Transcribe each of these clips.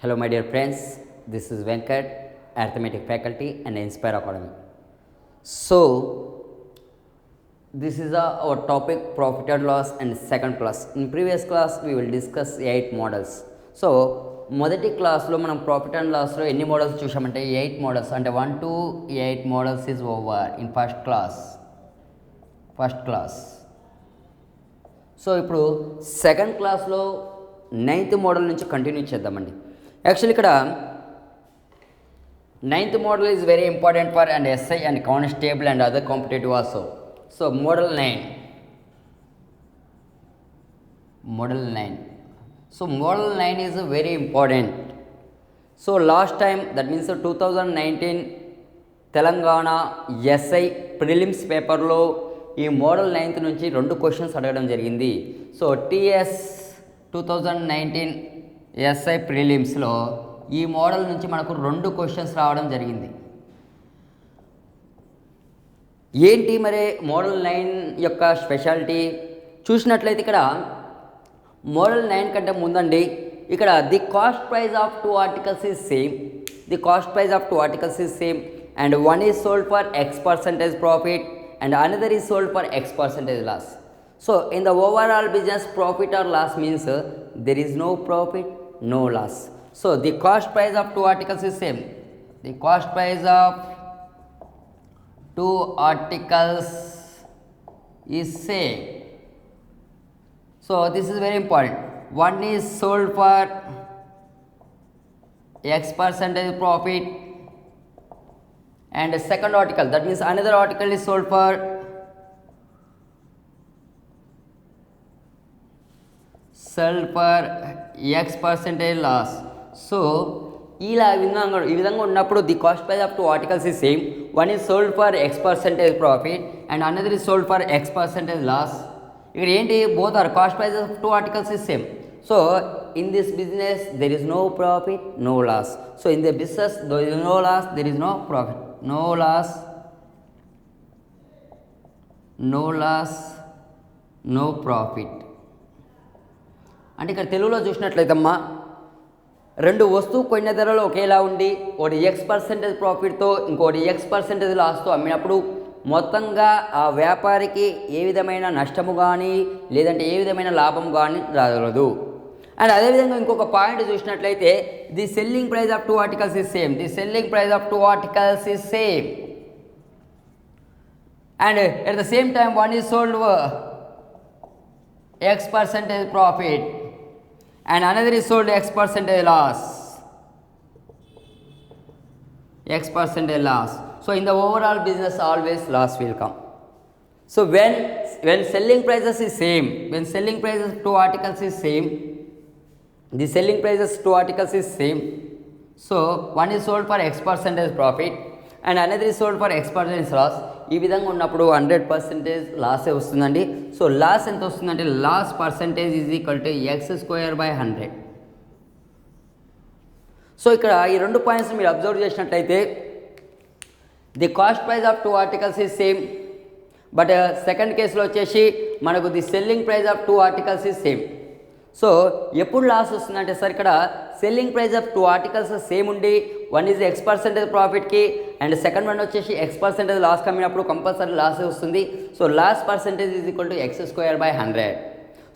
Hello, my dear friends. This is Venkat, Arithmetic Faculty and Inspire Academy. So, this is our topic profit and loss and second class. In previous class, we will discuss 8 models. So, మొదటి క్లాస్లో మనం profit and లాస్లో ఎన్ని models చూసామంటే 8 models అంటే 1 to 8 models is over in first class. So ఇప్పుడు second క్లాస్లో 9th model నుంచి continue చేద్దామండి. యాక్చువల్లీ ఇక్కడ 9th model is very important for and SI and constable and other competitive also. So model 9. So model 9 is very important. So last time, that means 2019 Telangana SI prelims పేపర్లో ఈ model 9th నుంచి 2 questions అడగడం జరిగింది. So TS 2019 SI ప్రిలిమ్స్లో ఈ model నుంచి మనకు 2 questions రావడం జరిగింది. ఏంటి మరి మోడల్ 9 యొక్క స్పెషాలిటీ చూసినట్లయితే ఇక్కడ మోడల్ 9 కంటే ముందండి ఇక్కడ the cost price of 2 articles is same and one is sold for X% profit and another is sold for X% loss. So in the overall business, profit or loss means there is no profit, no loss. So the cost price of 2 articles is same. The cost price of 2 articles is same. So this is very important. One is sold for X% profit and second article, that means another article is sold for X% loss. So ఈ విధంగా ఉన్నప్పుడు the cost price of 2 articles is same. One is sold for X% profit and another is sold for X% loss. ఇక్కడ ఏంటి, both are cost price of 2 articles is same. So in this business there is no profit, no loss. So in the business there is no loss, there is no profit. No loss, no profit. అంటే ఇక్కడ తెలుగులో చూసినట్లయితే అమ్మా, 2 వస్తువు కొన్న ధరలు ఒకేలా ఉండి ఒకటి X% ప్రాఫిట్తో ఇంకోటి X% లాస్తో అమ్మినప్పుడు మొత్తంగా ఆ వ్యాపారికి ఏ విధమైన నష్టము కానీ లేదంటే ఏ విధమైన లాభం కానీ రాగలదు. అండ్ అదేవిధంగా ఇంకొక పాయింట్ చూసినట్లయితే the selling price of 2 articles is same. And at the same time one is sold X% profit and another is sold X% loss. So in the overall business always loss will come. So when selling prices is same, when selling prices 2 articles is same, the selling prices 2 articles is same. So one is sold for X% profit and another is sold for X% loss. ఈ విధంగా ఉన్నప్పుడు 100% లాసే వస్తుందండి. So loss ఎంత వస్తుందంటే loss percentage is equal to X²/100. So ఇక్కడ ఈ 2 points మీరు observe చేసినట్లయితే the cost price of 2 articles is same, but second కేసులో వచ్చేసి మనకు the selling price of 2 articles is same. So ఎప్పుడు లాస్ వస్తుందంటే సార్ ఇక్కడ selling price of 2 articles same ఉండి వన్ ఈజ్ X% ప్రాఫిట్కి అండ్ సెకండ్ వన్ వచ్చేసి X% లాస్ కమ్మినప్పుడు కంపల్సరీ లాస్ వస్తుంది. So loss percentage is equal to X²/100.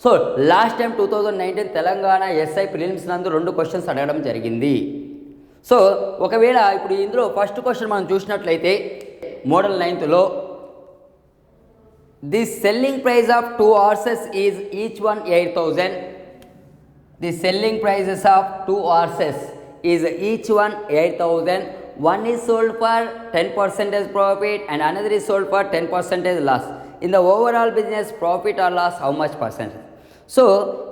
So last time 2019 Telangana SI prelims నందు 2 questions అడగడం జరిగింది. సో ఒకవేళ ఇప్పుడు ఇందులో ఫస్ట్ క్వశ్చన్ మనం చూసినట్లయితే మోడల్ 9లో the selling price of 2 horses is each one 8,000. The selling prices of 2 horses is each one 8,000. One is sold for 10% profit and another is sold for 10% loss. In the overall business, profit or loss, how much percent? So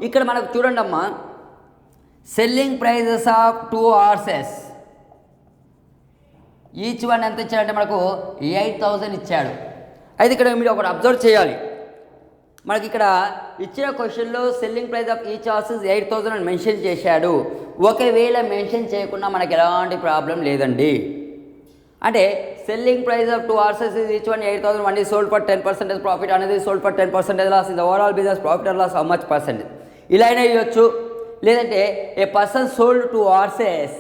ఇక్కడ మనకు చూడండి అమ్మా, selling prices of 2 horses each one ఎంత ఇచ్చాడంటే మనకు 8,000 ఇచ్చాడు. అయితే ఇక్కడ మీరు ఒకటి అబ్జర్వ్ చేయాలి, మనకి ఇక్కడ ఇచ్చిన క్వశ్చన్లో selling price of each horses 8,000 అని మెన్షన్ చేశాడు. ఒకవేళ మెన్షన్ చేయకుండా మనకి ఎలాంటి ప్రాబ్లం లేదండి. అంటే selling price of 2 horses is each one 8,000. One is sold for 10% profit, another is sold for 10% loss. In the overall business, profit or loss, how much percent? ఇలా అయినా ఇవ్వచ్చు. లేదంటే a person sold two horses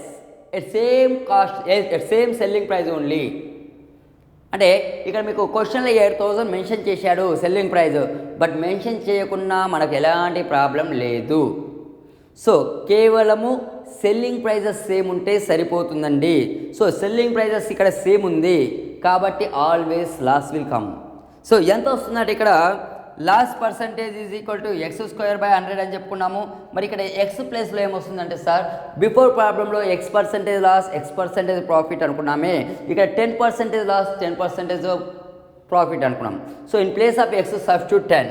at same cost at same selling price only. అంటే ఇక్కడ మీకు క్వశ్చన్లో 8,000 mention చేశాడు selling price, but mention చేయకుండా మనకు ఎలాంటి ప్రాబ్లం లేదు. సో కేవలము సెల్లింగ్ ప్రైజెస్ సేమ్ ఉంటే సరిపోతుందండి. సో సెల్లింగ్ ప్రైజెస్ ఇక్కడ సేమ్ ఉంది కాబట్టి always loss will come. So ఎంత వస్తుందంటే ఇక్కడ loss percentage is equal to x²/100 అని చెప్పుకున్నాము. మరి ఇక్కడ ఎక్స్ ప్లేస్లో ఏమొస్తుందంటే సార్ బిఫోర్ ప్రాబ్లంలో X% లాస్ X% ప్రాఫిట్ అనుకున్నామే, ఇక్కడ 10% లాస్ 10% ప్రాఫిట్ అనుకున్నాం. So in place of X substitute 10.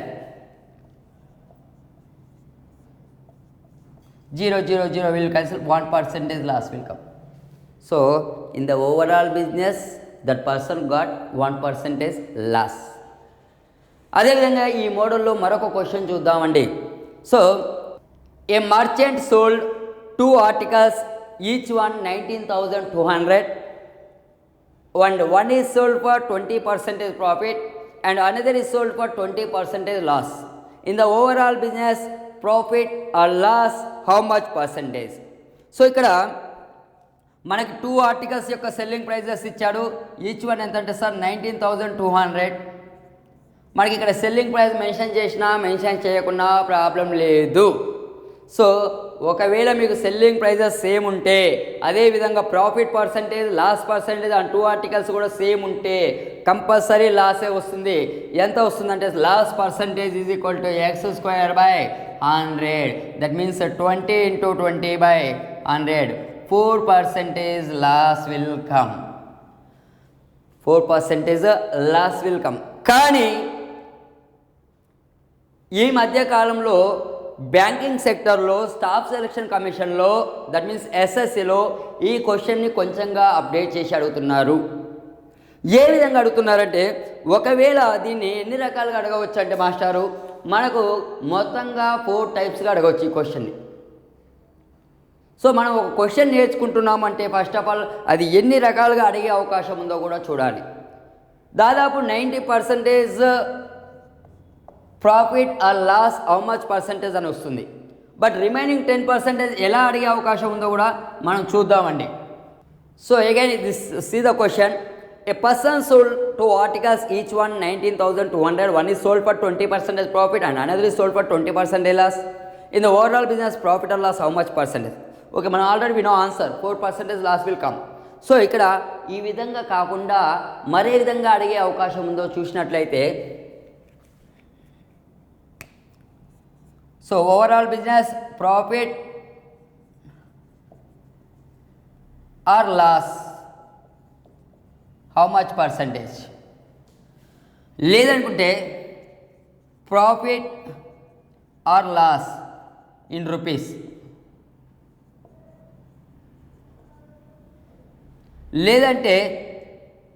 0, 0, 0 will cancel, 1% loss will come. So in the overall business that person got 1% loss. అదేవిధంగా ఈ మోడల్లో మరొక క్వశ్చన్ చూద్దామండి. So a merchant sold 2 articles, each one 19,200 and one is sold for 20% profit and another is sold for 20% loss. In the overall business profit or loss how much percentage. So ఇక్కడ మనకి 2 articles యొక్క selling prices ఇచ్చాడు. Each one ఎంత అంటే sir 19,200. మనకి ఇక్కడ selling price mention చేసినా mention చేయకున్నా ప్రాబ్లం లేదు. సో ఒకవేళ మీకు సెల్లింగ్ ప్రైజెస్ సేమ్ ఉంటే, అదేవిధంగా ప్రాఫిట్ పర్సంటేజ్ లాస్ పర్సంటేజ్ ఆ 2 ఆర్టికల్స్ కూడా సేమ్ ఉంటే కంపల్సరీ లాసే వస్తుంది. ఎంత వస్తుందంటే loss percentage is equal to X²/100. That means 20 × 20/100. 4% loss will come. 4% loss will come. కానీ ఈ మధ్యకాలంలో బ్యాంకింగ్ సెక్టర్లో స్టాఫ్ సెలక్షన్ కమిషన్లో దట్ మీన్స్ ఎస్ఎస్సిలో ఈ క్వశ్చన్ని కొంచెంగా అప్డేట్ చేసి అడుగుతున్నారు. ఏ విధంగా అడుగుతున్నారంటే, ఒకవేళ దీన్ని ఎన్ని రకాలుగా అడగవచ్చు అంటే మాస్టారు మనకు మొత్తంగా 4 టైప్స్గా అడగవచ్చు ఈ క్వశ్చన్ని. సో మనం ఒక క్వశ్చన్ నేర్చుకుంటున్నామంటే ఫస్ట్ ఆఫ్ ఆల్ అది ఎన్ని రకాలుగా అడిగే అవకాశం ఉందో కూడా చూడాలి. దాదాపు 90% profit or loss how much percentage అని వస్తుంది. బట్ రిమైనింగ్ 10% ఎలా అడిగే అవకాశం ఉందో కూడా మనం చూద్దామండి. So again this see the question. A person sold 2 articles, each one 19,200. One is sold for 20% profit and another is sold for 20% loss. In the overall business profit or loss how much percentage? Okay, మనం already we know answer 4% loss will come. So ఇక్కడ ఈ విధంగా కాకుండా మరే విధంగా అడిగే అవకాశం ఉందో చూసినట్లయితే, so overall business profit or loss how much percentage, లేదనుకుంటే profit or loss in rupees, లేదంటే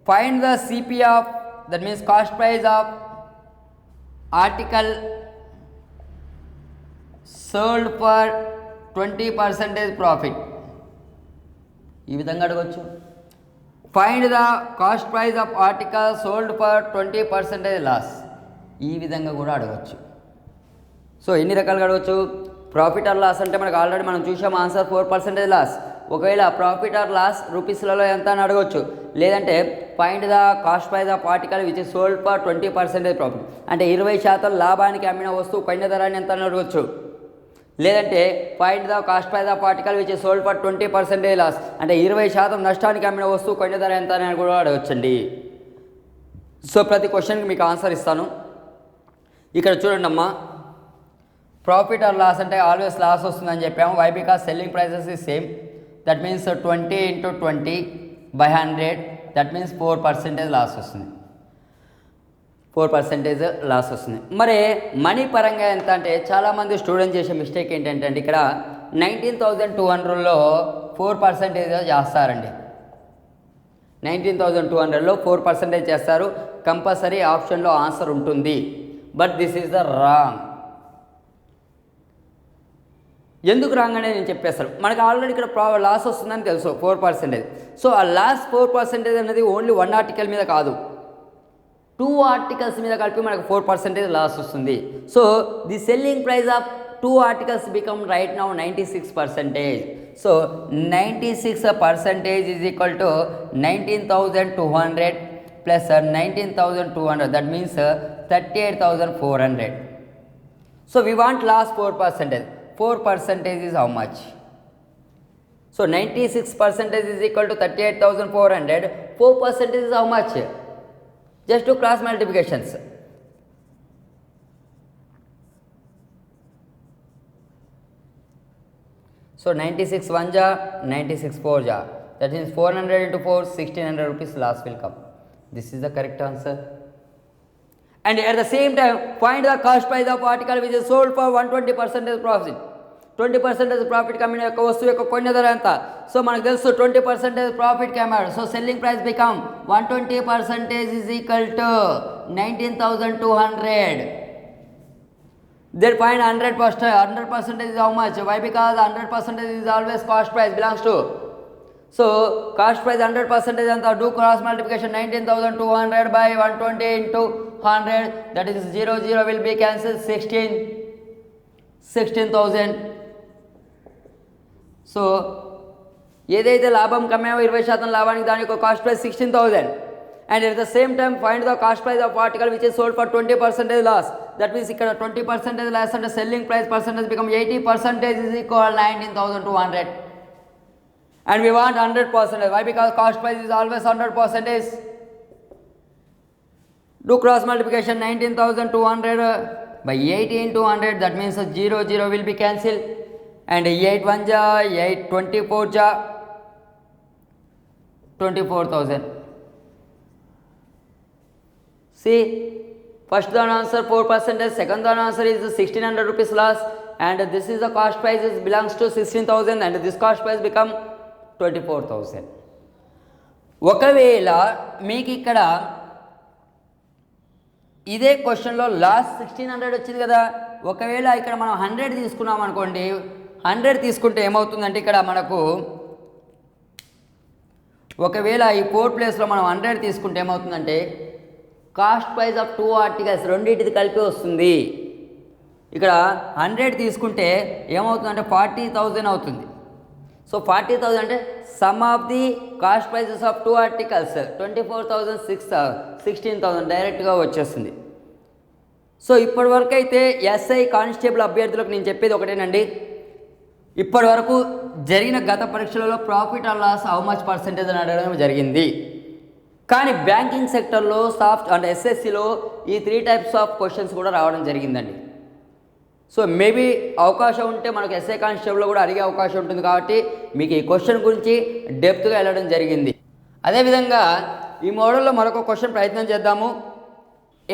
find the CP of that means cost price of article sold for 20% profit. ఈ విధంగా అడగవచ్చు. Find the cost price of article sold for 20% loss. ఈ విధంగా కూడా అడగవచ్చు. So ఎన్ని రకాలుగా అడగవచ్చు? ప్రాఫిట్ ఆర్ లాస్ అంటే మనకు ఆల్రెడీ మనం చూసాం ఆన్సర్ 4% లాస్. ఒకవేళ ప్రాఫిట్ ఆర్ లాస్ రూపీస్లలో ఎంత అని అడగవచ్చు. లేదంటే find the cost price of article which is sold for 20% profit అంటే 20% లాభానికి అమ్మిన వస్తువు కొన్న ధరని ఎంత అని అడగవచ్చు. లేదంటే find the cost price of article which is sold for 20% loss అంటే 20% నష్టానికి అమ్మిన వస్తువు కొన్న ధర ఎంత అని కూడా అడగచ్చండి. సో ప్రతి క్వశ్చన్కి మీకు ఆన్సర్ ఇస్తాను. ఇక్కడ చూడండి అమ్మా, ప్రాఫిట్ ఆర్ లాస్ అంటే ఆల్వేస్ లాస్ వస్తుందని చెప్పాము. Why? Because selling prices is same. That means 20 × 20/100 that means 4% loss వస్తుంది. 4% లాస్ వస్తుంది. మరి మనీ పరంగా ఎంత అంటే చాలామంది స్టూడెంట్ చేసే మిస్టేక్ ఏంటంటే అండి, ఇక్కడ 19,200లో 4% చేస్తారండి. 19,200లో 4% చేస్తారు. కంపల్సరీ ఆప్షన్లో ఆన్సర్ ఉంటుంది. But this is the wrong. ఎందుకు రాంగ్ అనేది నేను చెప్పేస్తాను. మనకు ఆల్రెడీ ఇక్కడ లాస్ వస్తుందని తెలుసు 4%. సో ఆ లాస్ 4% అనేది ఓన్లీ 1 ఆర్టికల్ మీద కాదు, 2 ఆర్టికల్స్ మీద కలిపి మనకు 4% లాస్ వస్తుంది. So the selling price of two articles become right now 96%. So 96% is equal to 19,200 plus 19,200, that means 38,400. So we want last 4%. 4% is how much? So 96% is equal to 38,400. 4% is how much? Just do cross multiplications. So 96 1 ja, 96 4 ja. That means 400 into 4, 1600 rupees loss will come. This is the correct answer. And at the same time, find the cost price of article which is sold for 120% profit. 20% profit coming యొక్క వస్తువు యొక్క కొన్న ధర ఎంత? So మనకు తెలుసు 20% profit కమాడు. So selling price become 120% is equal to 19,200. Then find 100%. 100% is how much? Why? Because 100% is always cost price belongs to. So cost price 100% and do cross multiplication. 19,200 by 120 into 100, that is 0 0 will be cancelled. 16,000. So ఏదైతే లాభం కమ్మామో 20% లాభానికి దాని యొక్క cost price 16,000. And at the same time find the cost price of article which is sold for 20% loss. That means ఇక్కడ 20% loss and the selling price percentage become 80% is equal 19,200. And we want 100%. Why? Because cost price is always 100%. Do cross multiplication. 19,200 by 80 into 100, that means 0 0 will be cancelled. And 8 1 ja, 8 24 ja, 24,000. See, first the answer 4%, second the answer is 1600 rupees loss, and this is the cost price is belongs to 16,000 and this cost price become 24,000. ఒకవేళ మీకు ఇక్కడ ఇదే క్వశ్చన్లో last 1600 వచ్చింది కదా, ఒకవేళ ఇక్కడ మనం 100 తీసుకున్నాం అనుకోండి, 100 తీసుకుంటే ఏమవుతుందంటే ఇక్కడ మనకు ఒకవేళ ఈ 4 ప్లేస్లో మనం 100 తీసుకుంటే ఏమవుతుందంటే కాస్ట్ ప్రైస్ ఆఫ్ 2 ఆర్టికల్స్ రెండింటిది కలిపి వస్తుంది. ఇక్కడ 100 తీసుకుంటే ఏమవుతుందంటే 40,000 అవుతుంది. సో 40,000 అంటే sum of the cost prices of 2 articles 24,000 16,000 డైరెక్ట్గా వచ్చేస్తుంది. సో ఇప్పటి వరకు అయితే ఎస్ఐ కానిస్టేబుల్ అభ్యర్థులకు నేను చెప్పేది ఒకటేనండి, ఇప్పటి వరకు జరిగిన గత పరీక్షలలో profit or loss how much percentage అని అడగడం జరిగింది. కానీ బ్యాంకింగ్ సెక్టర్లో సాఫ్ట్ అండ్ ఎస్ఎస్సిలో ఈ 3 టైప్స్ ఆఫ్ క్వశ్చన్స్ కూడా రావడం జరిగిందండి. సో మేబీ అవకాశం ఉంటే మనకు ఎస్ఐ కానిస్టేబుల్లో కూడా అడిగే అవకాశం ఉంటుంది, కాబట్టి మీకు ఈ క్వశ్చన్ గురించి డెప్త్గా వెళ్ళడం జరిగింది. అదేవిధంగా ఈ మోడల్లో మరొక క్వశ్చన్ ప్రయత్నం చేద్దాము.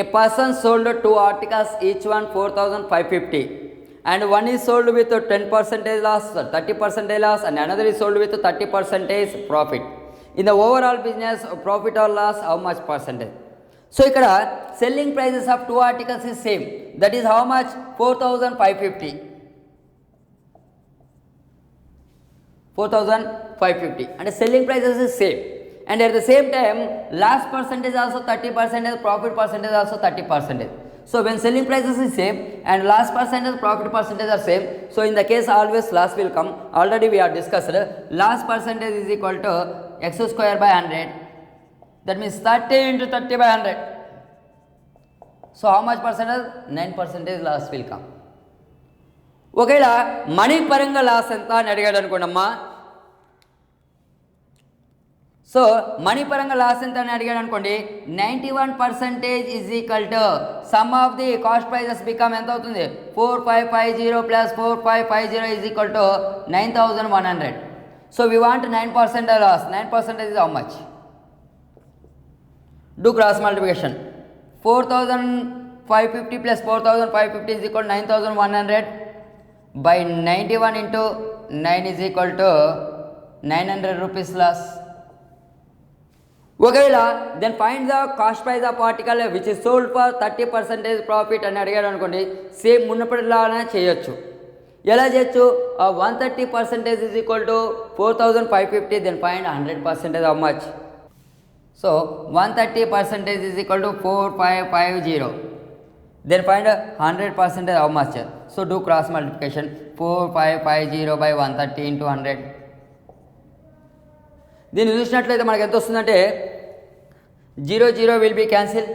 A person sold 2 articles each one 4,550 and one is sold with 10% loss, 30% loss, and another is sold with 30% profit. In the overall business profit or loss how much percentage? So ఇక్కడ selling prices of 2 articles is same, that is how much? 4,550 and selling prices is same, and at the same time loss percentage also 30%, profit percentage also 30%. So when selling prices is same and loss percentage, profit percentage are same, so in the case always loss will come. Already we are discussed loss percentage is equal to x square by 100, that means 30 into 30 by 100. So how much percentage? 9% loss will come. ఒకవేళ money పరంగా loss ఎంత అని అడిగాడు అనుకోండమ్మా. So money పరంగా loss ఎంత అని అడిగాడు అనుకోండి, 91% is equal to sum of the cost prices become ఎంత అవుతుంది? 4,550 plus 4,550 is equal to 9,100. So we want 9% loss. 9% is how much? Do cross multiplication. 4,550 plus 4,550 is equal to 9,100 by 91 into 9 is equal to 900 rupees loss. ఒకవేళ then find the cost price of article which is sold for 30% profit అని అడిగాడు అనుకోండి, same మున్నపటిలానే చేయొచ్చు. ఎలా చేయొచ్చు? 130% is equal to 4,550, then find 100% how much? So 130% is equal to 4,550, then find 100% how much? So do cross multiplication 4550 by 130 into 100. దీన్ని చూసినట్లయితే మనకు ఎంత వస్తుందంటే 0 విల్ బీ క్యాన్సిల్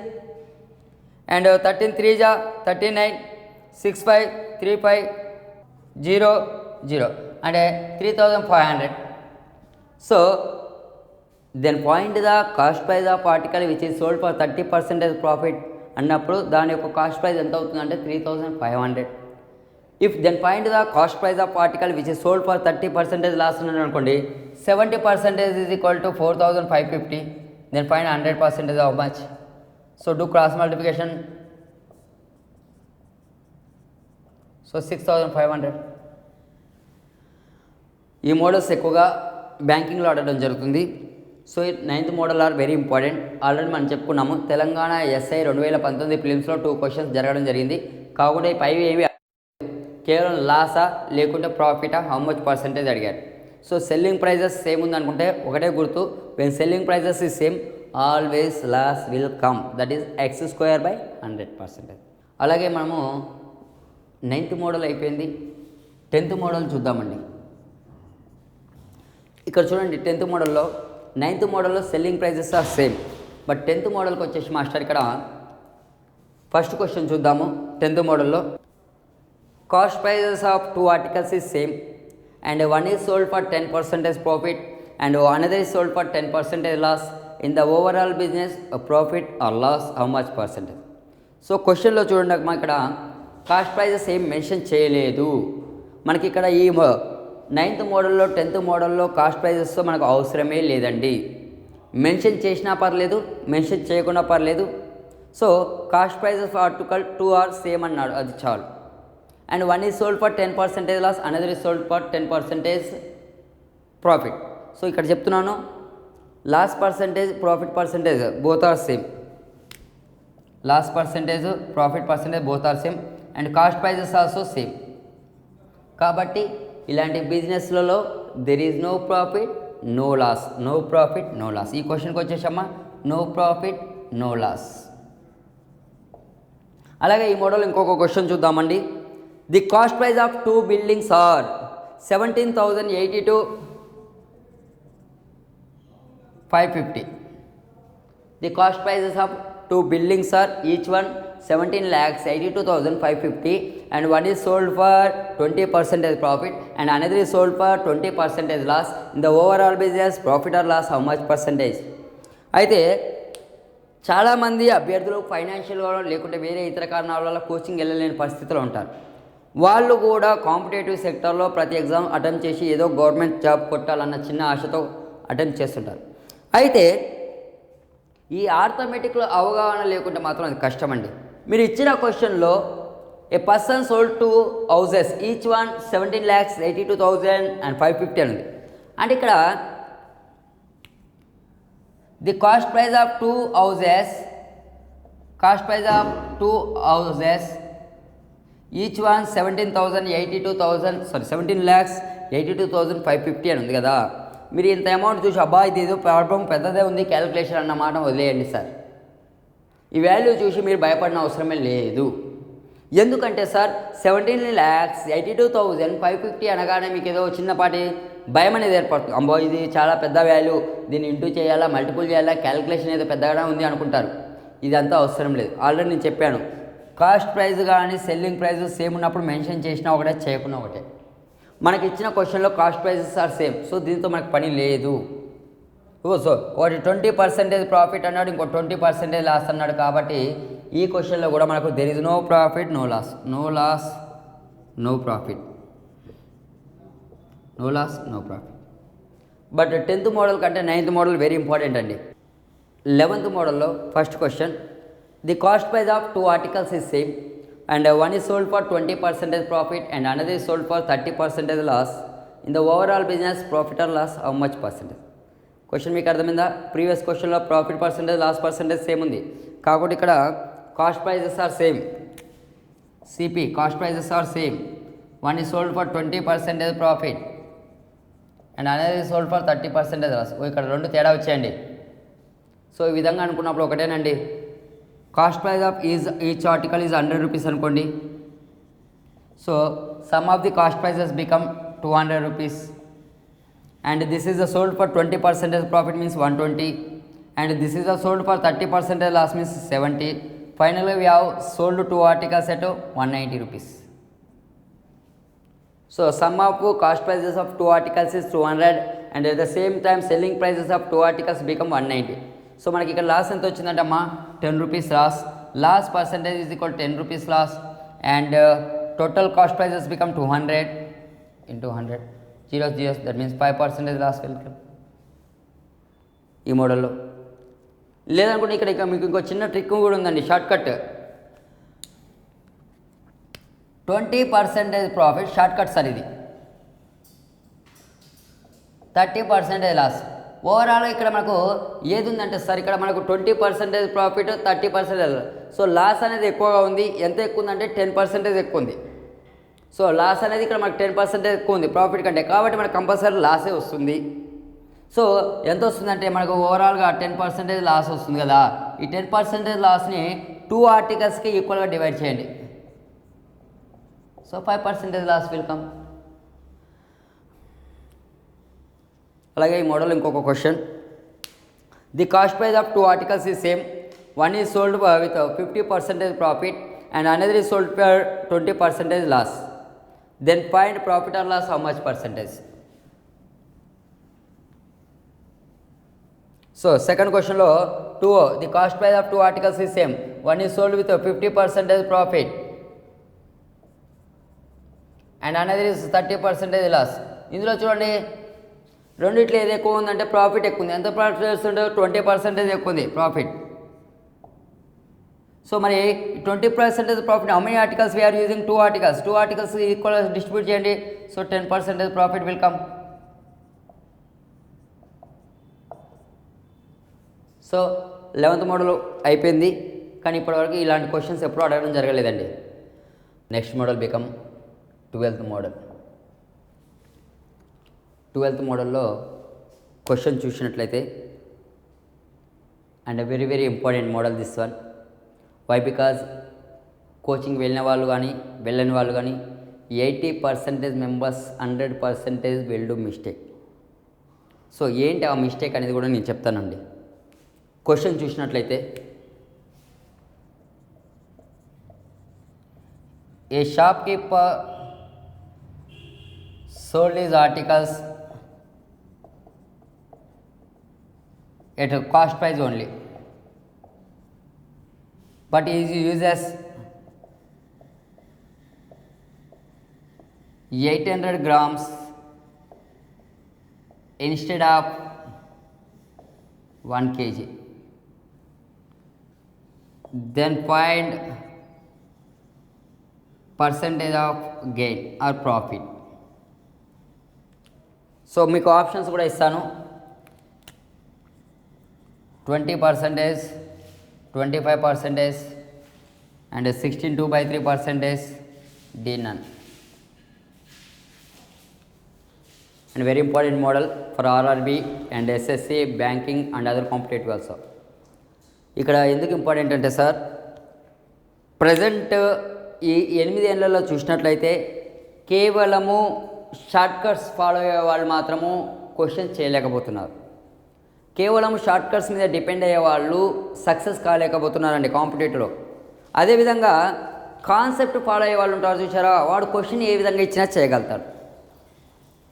అండ్ 13 3 जा 39 65 35 0 0 అంటే 3500. So then point the cost price of article which is sold for 30% profit అన్నప్పుడు దాని యొక్క కాస్ట్ ప్రైస్ ఎంత అవుతుందంటే 3500. If then point the cost price of article which is sold for 30% loss ఉన్నాడు అనుకోండి 70% is equal to 4550. Then find 100% how much. So do cross multiplication. So 6500. ఈ models ఎక్కువగా బ్యాంకింగ్లో అడగడం జరుగుతుంది. So 9th model are very important. Already మనం చెప్పుకున్నాము Telangana SI 2019 ప్రిలిమ్స్లో 2 questions జరగడం జరిగింది. కాకుండా పైవి ఏవి కేవలం లాసా లేకుంటే ప్రాఫిటా హౌ మచ్ పర్సెంటేజ్ అడిగారు. సో సెల్లింగ్ ప్రైజెస్ సేమ్ ఉంది అనుకుంటే ఒకటే గుర్తు, when selling prices is same always loss will come, that is x² by 100%. అలాగే మనము 9th మోడల్ అయిపోయింది. 10th మోడల్ చూద్దామండి. ఇక్కడ చూడండి 10th మోడల్లో 9th మోడల్లో selling prices are same, but 10th మోడల్కి వచ్చేసి మాస్టర్ ఇక్కడ ఫస్ట్ క్వశ్చన్ చూద్దాము. 10th మోడల్లో cost prices of 2 articles is same and one is sold for 10% profit and another is sold for 10% loss. In the overall business profit or loss how much percentage? So క్వశ్చన్లో చూడండి మా ఇక్కడ cost prices ఏం mention చేయలేదు మనకి. ఇక్కడ ఈ 9th మోడల్లో 10th మోడల్లో కాస్ట్ ప్రైజెస్తో మనకు అవసరమే లేదండి. మెన్షన్ చేసినా పర్లేదు, మెన్షన్ చేయకుండా పర్లేదు. So cost prices article 2 are same అన్నాడు, అది చాలు. And one is sold for 10% loss, another is sold for 10% profit. So ఇక్కడ చెప్తున్నాను loss percentage profit percentage both are same. Loss percentage profit percentage both are same and cost prices also same. కాబట్టి ఇలాంటి బిజినెస్లలో there is no profit no loss, no profit no loss. ఈ క్వశ్చన్కి వచ్చేసమ్మా no profit no loss. అలాగే ఈ model ఇంకొక question చూద్దామండి. The cost price of 2 buildings are 17,082 550. The cost prices of 2 buildings are each one 17,82,550 and one is sold for 20% profit and another is sold for 20% loss. In the overall business profit or loss how much percentage? అయితే చాలామంది అభ్యర్థులు financial లేకుంటే వేరే ఇతర కారణాల వల్ల coaching వెళ్ళలేని పరిస్థితిలో ఉంటారు. వాళ్ళు కూడా కాంపిటేటివ్ సెక్టర్లో ప్రతి ఎగ్జామ్ అటెంప్ట్ చేసి ఏదో గవర్నమెంట్ జాబ్ కొట్టాలన్న చిన్న ఆశతో అటెంప్ట్ చేస్తుంటారు. అయితే ఈ ఆర్థమెటిక్లో అవగాహన లేకుంటే మాత్రం అది కష్టమండి. మీరు ఇచ్చిన క్వశ్చన్లో a person sold 2 houses each one 17,82,550 అని ఉంది. అంటే ఇక్కడ the cost price of 2 houses, cost price of 2 houses each one 17,82,550 అని ఉంది కదా. మీరు ఇంత అమౌంట్ చూసి అబ్బా ఇది ఏదో ప్రాబ్లం పెద్దదే ఉంది క్యాలిక్యులేషన్ అన్న మాట వదిలేయండి సార్. ఈ వాల్యూ చూసి మీరు భయపడిన అవసరమే లేదు. ఎందుకంటే సార్ 17,82,550 అనగానే మీకు ఏదో చిన్నపాటి భయం అనేది ఏర్పడుతుంది. అమ్మో ఇది చాలా పెద్ద వాల్యూ, దీన్ని ఇంటూ చేయాలా మల్టిపుల్ చేయాలా క్యాలిక్యులేషన్ ఏదో పెద్దగానే ఉంది అనుకుంటారు. ఇదంతా అవసరం లేదు. ఆల్రెడీ నేను చెప్పాను కాస్ట్ ప్రైస్ కానీ సెల్లింగ్ ప్రైస్ సేమ్ ఉన్నప్పుడు మెన్షన్ చేసినా ఒకటే చేయకున్నా ఒకటే. మనకి ఇచ్చిన క్వశ్చన్లో cost prices are same, so దీంతో మనకు పని లేదు. సో ఒకటి 20% ప్రాఫిట్ అన్నాడు, ఇంకో 20% లాస్ అన్నాడు. కాబట్టి ఈ క్వశ్చన్లో కూడా మనకు there is no profit no loss, no loss no profit, no loss no profit. But 10th model కంటే 9th మోడల్ వెరీ ఇంపార్టెంట్ అండి. 11th మోడల్లో first question the cost price of 2 articles is same and one is sold for 20% profit and another is sold for 30% loss. In the overall business profit or loss how much percentage? Question మీకు అర్థమైందా? Previous క్వశ్చన్లో profit percentage loss percentage same ఉంది కాబట్టి ఇక్కడ cost prices are same. CP cost prices are same. One is sold for 20% profit and another is sold for 30% loss. ఇక్కడ రెండు తేడా వచ్చాయండి. సో ఈ విధంగా అనుకున్నప్పుడు ఒకటేనండి. Cost price of each article is 100 rupees అనుకోండి. So sum of the cost prices become 200 rupees, and this is the sold for 20% profit means 120, and this is the sold for 30% loss means 70. Finally we have sold 2 articles at 190 rupees. So sum of cost prices of 2 articles is 200, and at the same time selling prices of 2 articles become 190. So మనకి ఇక్కడ loss ఎంత వచ్చిందంటమ్మా 10 rupees loss percentage is equal 10 rupees loss, and total cost prices become 200 into 100 zeros, that means 5% loss welcome ఈ మోడల్లో. లేదనుకుంటే ఇక్కడ మీకు ఇంకో చిన్న ట్రిక్ కూడా ఉందండి, short cut. 20% profit short cut sir, ఇది 30% లాస్. ఓవరాల్ ఇక్కడ మనకు ఏది ఉందంటే సార్, ఇక్కడ మనకు 20% ప్రాఫిట్ 30%. సో లాస్ అనేది ఎక్కువగా ఉంది. ఎంత ఎక్కువ ఉందంటే 10% ఎక్కువ ఉంది. సో లాస్ అనేది ఇక్కడ మనకు 10% ఎక్కువ ఉంది ప్రాఫిట్ కంటే, కాబట్టి మనకు కంపల్సరీ లాసే వస్తుంది. సో ఎంత వస్తుందంటే మనకు ఓవరాల్గా 10% లాస్ వస్తుంది కదా. ఈ 10% లాస్ని 2 ఆర్టికల్స్కి ఈక్వల్గా డివైడ్ చేయండి. So 5% loss will come. అలాగే ఈ మోడల్ ఇంకొక question, the cost price of 2 articles is same, one is sold with 50% profit and another is sold for 20% loss, then find profit or loss how much percentage. So second క్వశ్చన్లో the cost price of 2 articles is same, one is sold with 50% profit and another is 30% loss. ఇందులో చూడండి రెండిట్లో ఏది ఎక్కువ ఉందంటే profit ఎక్కువ ఉంది. ఎంత ప్రాఫిట్ చేస్తుంటే 20% ఎక్కువ ఉంది ప్రాఫిట్. సో మరి 20% profit how many articles we are using 2 articles. 2 articles equal distribute చేయండి. So 10% profit will come. So 11th model అయిపోయింది, కానీ ఇప్పటివరకు ఇలాంటి క్వశ్చన్స్ ఎప్పుడూ అడగడం జరగలేదండి. Next model become 12th model. 12th మోడల్లో క్వశ్చన్ చూసినట్లయితే, and very very important model this one. Why? Because coaching వెళ్ళిన వాళ్ళు కానీ వెళ్ళని వాళ్ళు కానీ 80% members 100% will do mistake. So ఏంటి ఆ మిస్టేక్ అనేది కూడా నేను చెప్తానండి. క్వశ్చన్ చూసినట్లయితే, a shopkeeper sold his articles at a cost price only, but he uses 800 grams instead of 1 kg. Then find percentage of gain or profit. So మీకు options కూడా ఇస్తాను. 20%, 25% and 16.3% D none. And very important model for RRB and SSC, banking and other competitive also. ఇక్కడ ఎందుకు important అంటే sir, present ఈ 8 ఏళ్లలో చూసినట్లయితే కేవలము షార్ట్ కట్స్ ఫాలో అయ్యే వాళ్ళు మాత్రము క్వశ్చన్ చేయలేకపోతున్నారు. కేవలం షార్ట్ కట్స్ మీద డిపెండ్ అయ్యే వాళ్ళు సక్సెస్ కాలేకపోతున్నారండి కాంపిటేటివ్లో. అదేవిధంగా కాన్సెప్ట్ ఫాలో అయ్యే వాళ్ళు ఉంటారు చూసారా, వాడు క్వశ్చన్ ఏ విధంగా ఇచ్చినా చేయగలుగుతాడు.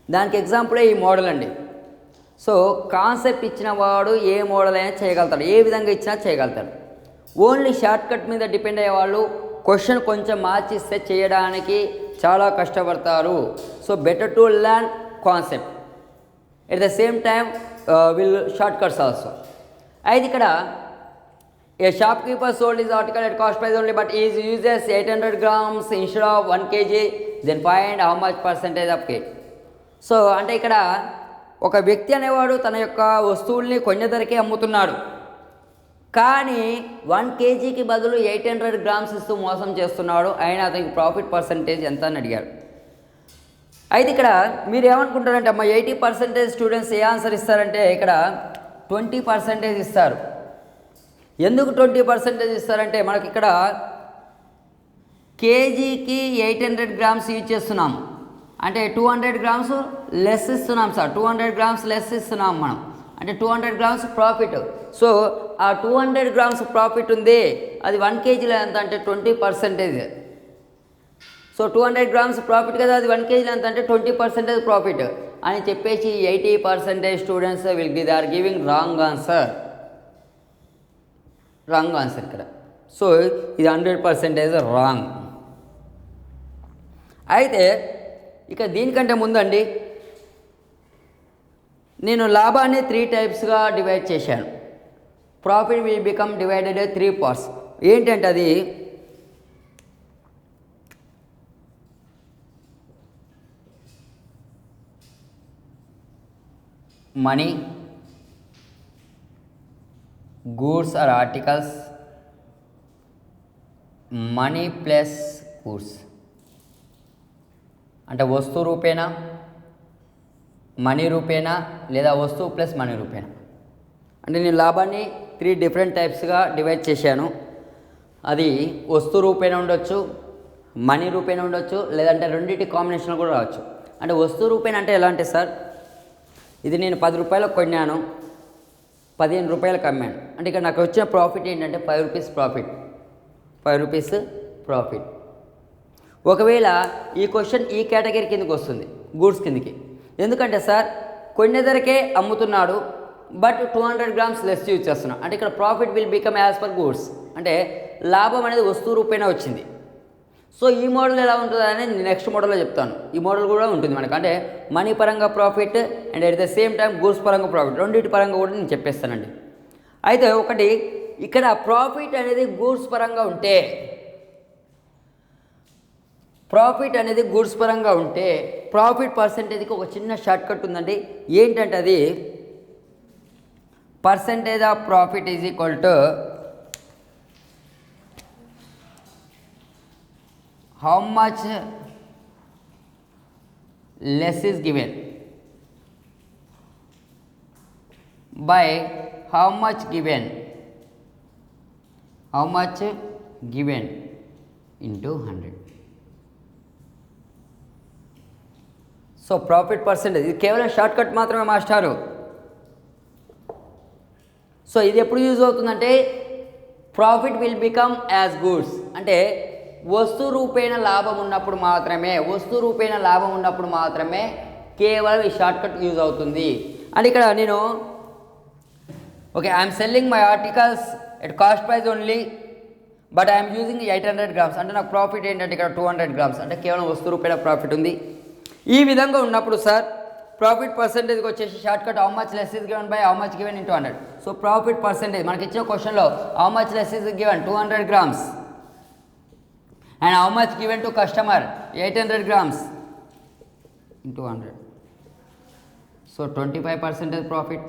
దానికి ఎగ్జాంపులే ఈ మోడల్ అండి. సో కాన్సెప్ట్ ఇచ్చిన వాడు ఏ మోడల్ అయినా చేయగలుగుతాడు, ఏ విధంగా ఇచ్చినా చేయగలుగుతాడు. ఓన్లీ షార్ట్ కట్ మీద డిపెండ్ అయ్యే వాళ్ళు క్వశ్చన్ కొంచెం మార్చిస్తే చేయడానికి చాలా కష్టపడతారు. So better to learn concept at the same time will short cuts also. అయితే ఇక్కడ a shopkeeper sold his article at cost price only but is uses 800 grams instead of 1 kg, then find how much percentage of కే. So అంటే ఇక్కడ ఒక వ్యక్తి అనేవాడు తన యొక్క వస్తువుల్ని కొన్న ధరకే అమ్ముతున్నాడు, కానీ 1 kgకి బదులు 800 grams ఇస్తూ మోసం చేస్తున్నాడు. అయినా అతనికి ప్రాఫిట్ పర్సంటేజ్ ఎంత అని అడిగాడు. అయితే ఇక్కడ మీరు ఏమనుకుంటారంటే అమ్మ 80% స్టూడెంట్స్ ఏ ఆన్సర్ ఇస్తారంటే ఇక్కడ 20% ఇస్తారు. ఎందుకు 20% ఇస్తారంటే మనకి ఇక్కడ కేజీకి 800 గ్రామ్స్ యూజ్ చేస్తున్నాం, అంటే 200 గ్రామ్స్ లెస్ ఇస్తున్నాం సార్, 200 గ్రామ్స్ లెస్ ఇస్తున్నాం మనం, అంటే 200 గ్రామ్స్ ప్రాఫిట్. సో ఆ 200 గ్రామ్స్ ప్రాఫిట్ ఉంది, అది 1 కేజీలో ఎంత అంటే 20%. సో 200 గ్రామ్స్ ప్రాఫిట్ కదా, అది 1 కేజీలో ఎంత అంటే 20% ప్రాఫిట్ అని చెప్పేసి 80% students they are giving wrong answer ఇక్కడ. సో ఇది 100% రాంగ్. అయితే ఇక దీనికంటే ముందండి నేను లాభాన్ని 3 టైప్స్గా డివైడ్ చేశాను. Profit will become divided 3 parts. ఏంటంటే అది money, goods or articles, money plus goods, అంటే వస్తువు రూపేణా, మనీ రూపేణా, లేదా వస్తువు ప్లస్ మనీ రూపేణా. అంటే నేను లాభాన్ని 3 డిఫరెంట్ టైప్స్గా డివైడ్ చేశాను. అది వస్తువు రూపేణా ఉండొచ్చు, మనీ రూపేణా ఉండొచ్చు, లేదంటే రెండింటి కాంబినేషన్ కూడా రావచ్చు. అంటే వస్తువు రూపేణా అంటే ఎలా అంటే సార్, ఇది నేను 10 రూపాయలకు కొన్నాను, 15 రూపాయలకు అమ్మాను, అంటే ఇక్కడ నాకు వచ్చిన ప్రాఫిట్ ఏంటంటే 5 రూపీస్ ప్రాఫిట్, 5 రూపీస్ ప్రాఫిట్. ఒకవేళ ఈ క్వశ్చన్ ఈ కేటగిరీ కిందకి వస్తుంది, గూడ్స్ కిందకి. ఎందుకంటే సార్ కొన్ని ధరకే అమ్ముతున్నాడు, బట్ 200 గ్రామ్స్ లెస్ యూజ్ చేస్తున్నాడు, అంటే ఇక్కడ profit will become as per goods, అంటే లాభం అనేది వస్తువు రూపేణా వచ్చింది. సో ఈ మోడల్ ఎలా ఉంటుందో అనేది నెక్స్ట్ మోడల్లో చెప్తాను. ఈ మోడల్ కూడా ఉంటుంది మనకు, అంటే మనీ పరంగా profit and at the same time goods పరంగా ప్రాఫిట్, రెండింటి పరంగా కూడా నేను చెప్పేస్తానండి. అయితే ఒకటి ఇక్కడ ప్రాఫిట్ అనేది గూడ్స్ పరంగా ఉంటే, ప్రాఫిట్ పర్సంటేజ్కి ఒక చిన్న షార్ట్ కట్ ఉందండి. ఏంటంటే అది percentage of profit is equal to how much less is given by how much given into 100. So profit percentage ఇది కేవలం షార్ట్ కట్ మాత్రమే మాస్టారు. సో ఇది ఎప్పుడు యూజ్ అవుతుందంటే profit will become as goods, అంటే వస్తు రూపేణ లాభం ఉన్నప్పుడు మాత్రమే కేవలం ఈ షార్ట్ కట్ యూజ్ అవుతుంది. అండ్ ఇక్కడ నేను okay I'm selling my articles at cost price only, but I'm using 800 grams, అంటే నాకు ప్రాఫిట్ ఏంటంటే ఇక్కడ 200 గ్రామ్స్, అంటే కేవలం వస్తు రూపేణ ప్రాఫిట్ ఉంది. ఈ విధంగా ఉన్నప్పుడు సార్ ప్రాఫిట్ పర్సెంటేజ్కి వచ్చేసి short cut how much less is given by how much given into 100. So profit percentage మనకి ఇచ్చిన క్వశ్చన్లో how much less is given 200 grams and how much given to customer 800 grams into 100. So 25% profit.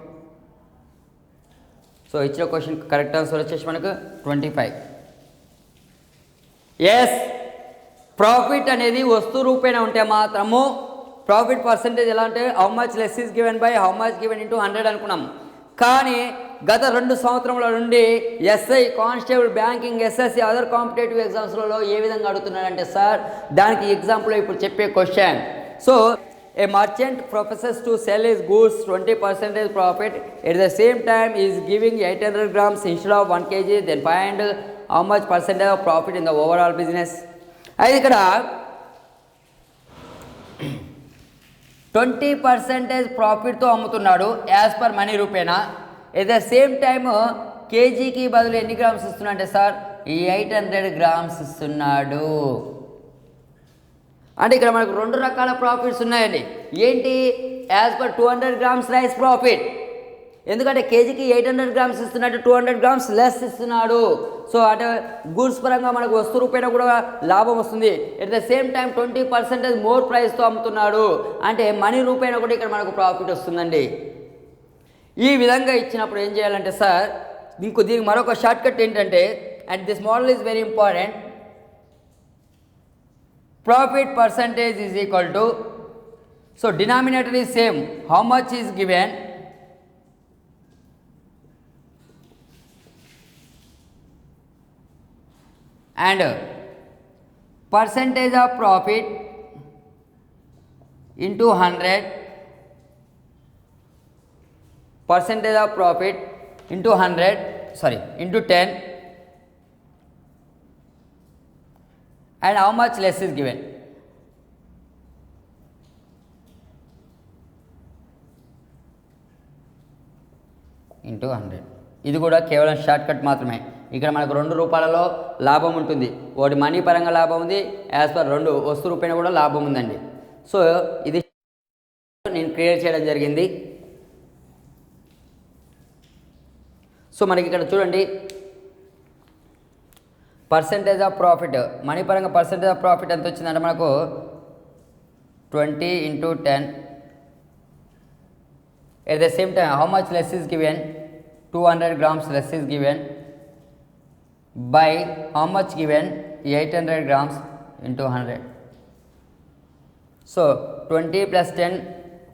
So ఇచ్చిన question correct answer వచ్చేసి మనకు 25. Yes, profit అనేది వస్తు రూపేణ ఉంటే మాత్రము ప్రాఫిట్ పర్సెంటేజ్ ఎలా అంటే how much less is given by how much given into 100 అనుకున్నాం. కానీ గత 2 సంవత్సరముల నుండి SI, constable, banking, SSC, other competitive ఎగ్జామ్స్లలో ఏ విధంగా అడుగుతున్నాడంటే సార్ దానికి ఎగ్జాంపుల్ ఇప్పుడు చెప్పే question. So a merchant professes to sell his goods 20% profit, at the same time is giving 800 grams instead of 1 kg, then find how much percentage of profit in the overall business. అయితే ఇక్కడ 20% ప్రాఫిట్తో అమ్ముతున్నాడు as per money రూపేనా. At the same time కేజీకి బదులు ఎన్ని grams ఇస్తున్నా అంటే సార్ 800 గ్రామ్స్ ఇస్తున్నాడు. అంటే ఇక్కడ మనకు 2 రకాల ప్రాఫిట్స్ ఉన్నాయండి. ఏంటి? As per 200 grams rice profit, ఎందుకంటే కేజీకి 800 గ్రామ్స్ ఇస్తున్నట్టు 200 గ్రామ్స్ లెస్ ఇస్తున్నాడు. సో అంటే గూడ్స్ పరంగా మనకు వస్తు రూపేణ కూడా లాభం వస్తుంది. At the same time 20% more ప్రైస్తో అమ్ముతున్నాడు, అంటే మనీ రూపేణ కూడా ఇక్కడ మనకు ప్రాఫిట్ వస్తుందండి. ఈ విధంగా ఇచ్చినప్పుడు ఏం చేయాలంటే సార్ దీనికి మరొక షార్ట్ కట్ ఏంటంటే, and this model is very important, profit percentage is equal to, so denominator is same, how much is given and percentage of profit into 100, percentage of profit into 100, sorry, into 10, and how much less is given. Into 100. ఇది కూడా కేవలం short cut మాత్రమే. ఇక్కడ మనకు 2 రూపాయలలో లాభం ఉంటుంది. ఒకటి money పరంగా లాభం ఉంది, యాజ్ పర్ 2 వస్తు రూపాయన కూడా లాభం ఉందండి. సో ఇది నేను క్రియేట్ చేయడం జరిగింది. సో మనకి ఇక్కడ చూడండి, పర్సెంటేజ్ ఆఫ్ ప్రాఫిట్ మనీ పరంగా పర్సెంటేజ్ ఆఫ్ ప్రాఫిట్ ఎంత వచ్చిందంటే మనకు 20 into 10. At the same time, how much less is given? 200 grams less is given by how much given? 800 grams into 100. So 20 plus 10,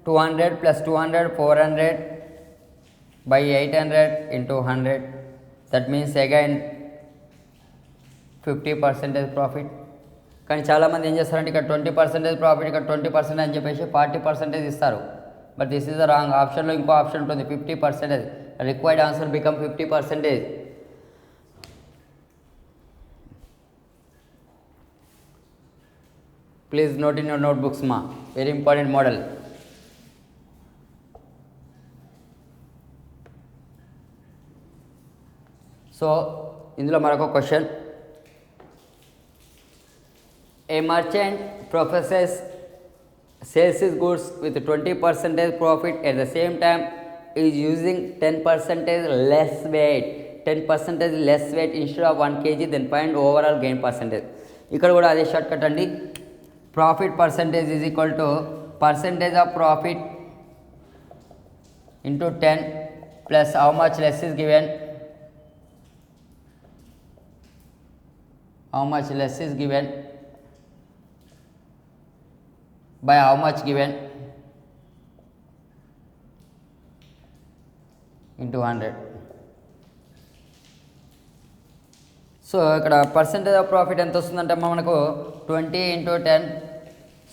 200 plus 200, 400 by 800 into 100. That means again 50% profit. కానీ చాలామంది ఏం చేస్తారంటే ఇక్కడ 20% profit, ఇక్కడ 20% అని చెప్పేసి 40% ఇస్తారు. But this is the wrong. ఆప్షన్లో ఇంకో ఆప్షన్ ఉంటుంది 50%. Required answer become 50%. Please note in your notebooks మా, వెరీ ఇంపార్టెంట్ మోడల్. సో ఇందులో మరొక question. A merchant professes sells his goods with 20% profit, at the same time is using 10% less weight, 10% less weight instead of 1 kg, then find overall gain percentage. ఇక్కడ కూడా అదే short cut అండి. Profit percentage is equal to percentage of profit into 10 plus how much less is given, how much less is given by how much given into 100. So ఇక్కడ percentage of profit ఎంత వస్తుందంటే మనకు 20 into 10.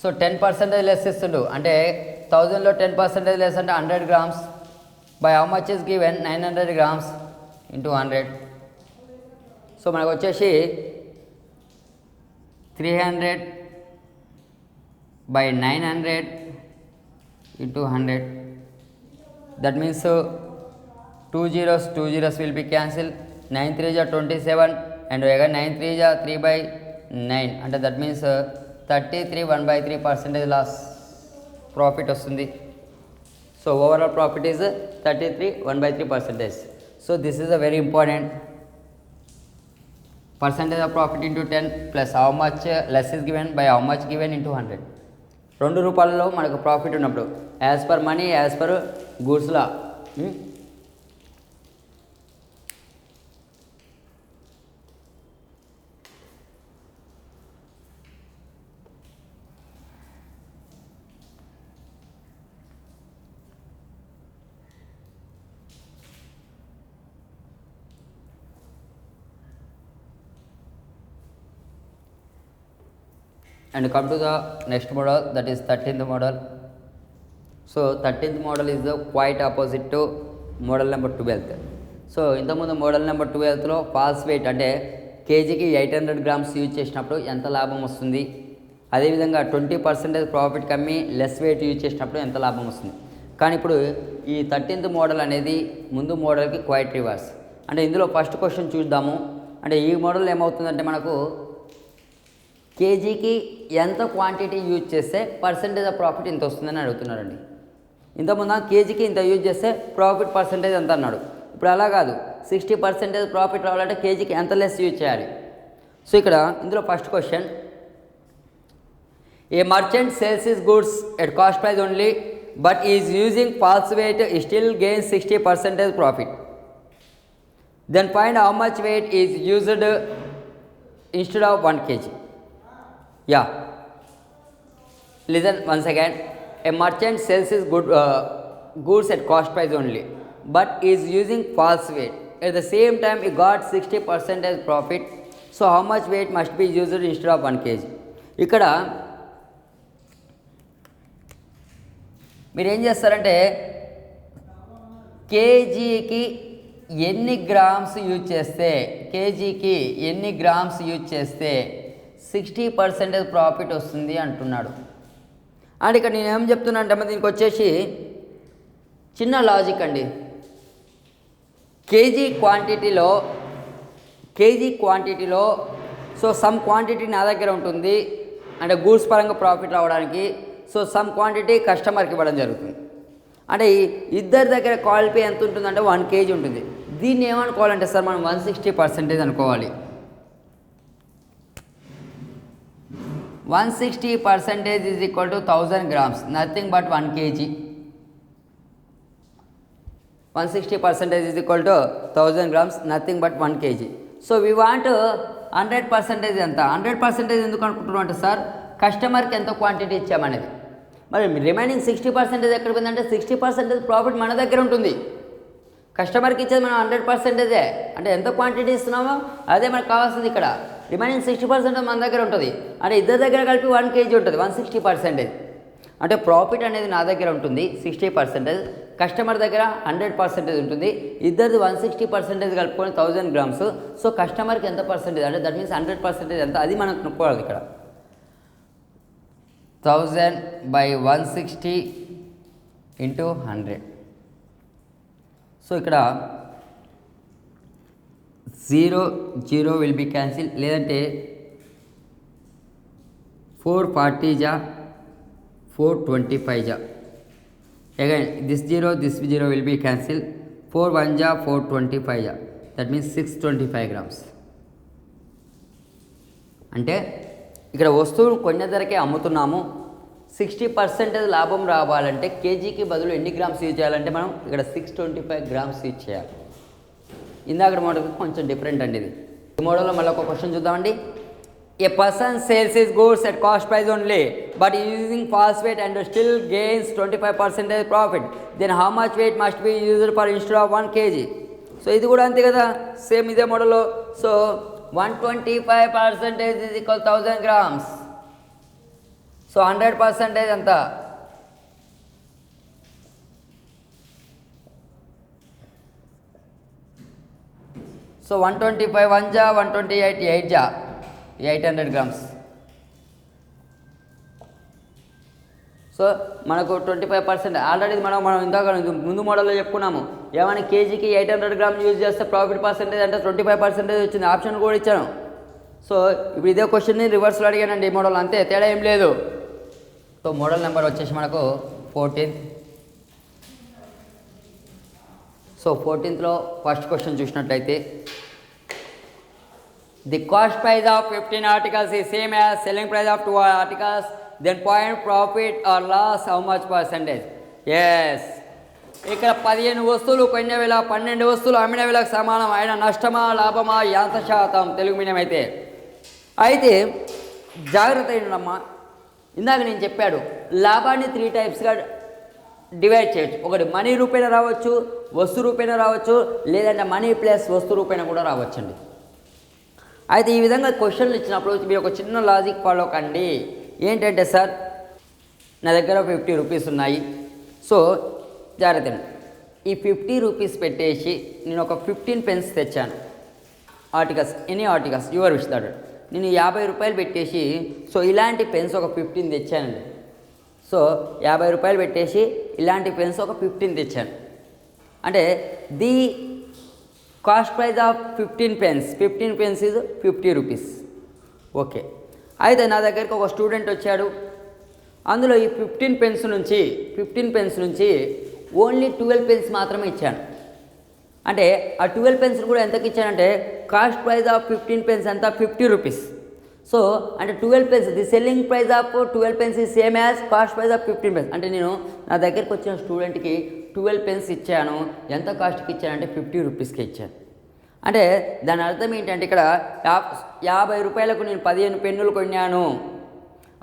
So 10% less ఇస్తుండు, అంటే 1000లో 10% less అంటే 100 grams by how much is given 900 grams into 100. So మనకు వచ్చేసి 300 by 900 into 100. That means 2 zeros will be cancelled. 9 3s are 27 and again 9 3s are 3 by 9, and that means 33 1/3% loss profit వస్తుంది. So overall profit is 33 1/3%. So this is a very important. Percentage of profit into 10 plus how much less is given by how much given into 100. 2 రూపాయలలో మనకు profit ఉన్నప్పుడు as per money, as per గూడ్స్లా. And come to the next model, that is 13th model. So 13th model is the quite opposite to model number 12th. So ఇంతకుముందు model number 12లో falls wait అంటే కేజీకి 800 grams use చేసినప్పుడు ఎంత లాభం వస్తుంది, అదేవిధంగా 20% profit కమ్మి లెస్ వెయిట్ యూజ్ చేసినప్పుడు ఎంత లాభం వస్తుంది. కానీ ఇప్పుడు ఈ 13th మోడల్ అనేది ముందు మోడల్కి క్వైట్ రివర్స్. అంటే ఇందులో ఫస్ట్ క్వశ్చన్ చూద్దాము. అంటే ఈ మోడల్ ఏమవుతుందంటే మనకు కేజీకి ఎంత క్వాంటిటీ యూజ్ చేస్తే పర్సెంటేజ్ ఆఫ్ ప్రాఫిట్ ఇంత వస్తుందని అడుగుతున్నారండి. ఇంతకుముందు కేజీకి ఇంత యూజ్ చేస్తే ప్రాఫిట్ పర్సెంటేజ్ ఎంత అన్నాడు. ఇప్పుడు అలా కాదు, 60% ప్రాఫిట్ రావాలంటే కేజీకి ఎంత లెస్ యూజ్ చేయాలి. సో ఇక్కడ ఇందులో first question, a merchant sells his goods at cost price only but is using false weight still gain 60% profit. Then find how much weight is used instead of 1 kg. Yeah, listen once again. A merchant sells his goods at cost price only but is using false weight. At the same time he got 60% as profit. So how much weight must be used instead of 1 kg? ఇక్కడ మీరు ఏం చేస్తారంటే కేజీకి ఎన్ని grams use చేస్తే 60% profit వస్తుంది అంటున్నాడు. And ఇక్కడ నేను ఏం చెప్తున్నా అంటే దీనికి వచ్చేసి చిన్న లాజిక్ అండి. కేజీ క్వాంటిటీలో సో సమ్ క్వాంటిటీ నా దగ్గర ఉంటుంది అంటే గూడ్స్ పరంగా ప్రాఫిట్ రావడానికి, సో సమ్ క్వాంటిటీ కస్టమర్కి ఇవ్వడం జరుగుతుంది. అంటే ఇద్దరి దగ్గర క్వాలిటీ ఎంత ఉంటుందంటే 1 kg ఉంటుంది. దీన్ని ఏమనుకోవాలంటే సార్ మనం 160% అనుకోవాలి. 160% is equal to 1000 grams, nothing but 1 kg. 160% is equal to 1000 grams, nothing but 1 kg. So we want 100% ఎంత. 100% ఎందుకు అనుకుంటున్నాం అంటే సార్ కస్టమర్కి ఎంత క్వాంటిటీ ఇచ్చామనేది. మరి రిమైనింగ్ 60% ఎక్కడ పోయిందంటే 60% ప్రాఫిట్ మన దగ్గర ఉంటుంది. కస్టమర్కి ఇచ్చేది మనం 100%, అంటే ఎంత క్వాంటిటీ ఇస్తున్నామో అదే మనకు కావాల్సింది. ఇక్కడ రిమైనింగ్ 60% మన దగ్గర ఉంటుంది. అంటే ఇద్దరి దగ్గర కలిపి 1 kg ఉంటుంది. 160% అంటే ప్రాఫిట్ అనేది నా దగ్గర ఉంటుంది 60%, కస్టమర్ దగ్గర 100% ఉంటుంది. ఇద్దరిది 160% కలుపుకొని 1000 grams. సో కస్టమర్కి ఎంత పర్సెంటేజ్ అంటే దట్ మీన్స్ 100% ఎంత అది మనకు కనుక్కోవాలి. ఇక్కడ 1000 by 160 into 100. సో ఇక్కడ 0 విల్ బి క్యాన్సిల్, లేదంటే 440 జా 425 జా. Again this 0 will be cancel. 4 1 జా 425 జా, దట్ మీన్స్ 625 grams. అంటే ఇక్కడ వస్తువులు కొన్న ధరకే అమ్ముతున్నాము. 60% లాభం రావాలంటే కేజీకి బదులు ఎన్ని గ్రామ్స్ యూజ్ చేయాలంటే మనం ఇక్కడ 625 grams యూజ్ చేయాలి. ఇందాక మోడల్కి కొంచెం డిఫరెంట్ అండి ఇది. ఈ మోడల్లో మళ్ళీ ఒక క్వశ్చన్ చూద్దామండి. A person sells his goods at cost price only but using fast weight and still gains 25% profit, then how much weight must be used for instead of 1 kg. So ఇది కూడా అంతే కదా, సేమ్ ఇదే మోడల్లో. So 125% is equal 1000 grams. So 100% ఎంత. So 125 1 జా 128 8 జా 800 grams. So మనకు 25% ఆల్రెడీ మనం ఇందాక ముందు మోడల్లో చెప్పుకున్నాము. ఏమైనా కేజీకి 800 grams యూజ్ చేస్తే ప్రాఫిట్ పర్సెంటేజ్ అంటే 25% వచ్చింది. ఆప్షన్ కూడా ఇచ్చాను. సో ఇప్పుడు ఇదే క్వశ్చన్ని రివర్స్లో అడిగానండి ఈ మోడల్, అంతే, తేడా ఏం లేదు. సో మోడల్ నెంబర్ వచ్చేసి మనకు 14. సో 14th ఫస్ట్ క్వశ్చన్ చూసినట్లయితే the cost price of 15 articles is same as selling price of 2 articles, then point profit or loss how much percentage. Yes, ఇక్కడ 15 వస్తువులు కొన్న వేళ 12 వస్తువులు అమ్మిన వేళకు సమానం. అయిన నష్టమా లాభమా ఎంత శాతం, తెలుగు మీడియం అయితే. అయితే జాగ్రత్త ఏంటమ్మా, ఇందాక నేను చెప్పాడు లాభాన్ని 3 typesగా డివైడ్ చేయొచ్చు. ఒకటి మనీ రూపేణ రావచ్చు, వస్తు రూపేణ రావచ్చు, లేదంటే మనీ ప్లస్ వస్తు రూపేణ కూడా రావచ్చండి. అయితే ఈ విధంగా క్వశ్చన్లు ఇచ్చినప్పుడు మీరు ఒక చిన్న లాజిక్ ఫాలో కండి. ఏంటంటే సార్ నా దగ్గర 50 రూపీస్ ఉన్నాయి. సో జాగ్రత్త, ఈ 50 రూపీస్ పెట్టేసి నేను ఒక 15 pence తెచ్చాను. Articles, any articles your wish that. నేను 50 రూపాయలు పెట్టేసి సో ఇలాంటి పెన్స్ ఒక 15 తెచ్చానండి. సో 50 రూపాయలు పెట్టేసి ఇలాంటి పెన్స్ ఒక 15 తెచ్చాను. అంటే the cost price of 15 pence is 50 rupees. Okay, అయితే నా దగ్గరికి ఒక స్టూడెంట్ వచ్చాడు. అందులో ఈ 15 pence నుంచి ఓన్లీ 12 pence మాత్రమే ఇచ్చాను. అంటే ఆ 12 pence కూడా ఎంతకి ఇచ్చానంటే కాస్ట్ ప్రైస్ ఆఫ్ 15 pence ఎంత 50 రూపీస్. సో అంటే 12 pence, the selling price of 12 pence is same as cost price of 15 pence. అంటే నేను నా దగ్గరికి వచ్చిన స్టూడెంట్కి 12 pence ఇచ్చాను. ఎంత కాస్ట్కి ఇచ్చానంటే 50 రూపీస్కి ఇచ్చాను. అంటే దాని అర్థం ఏంటంటే ఇక్కడ 50 రూపాయలకు నేను 15 పెన్నులు కొన్నాను,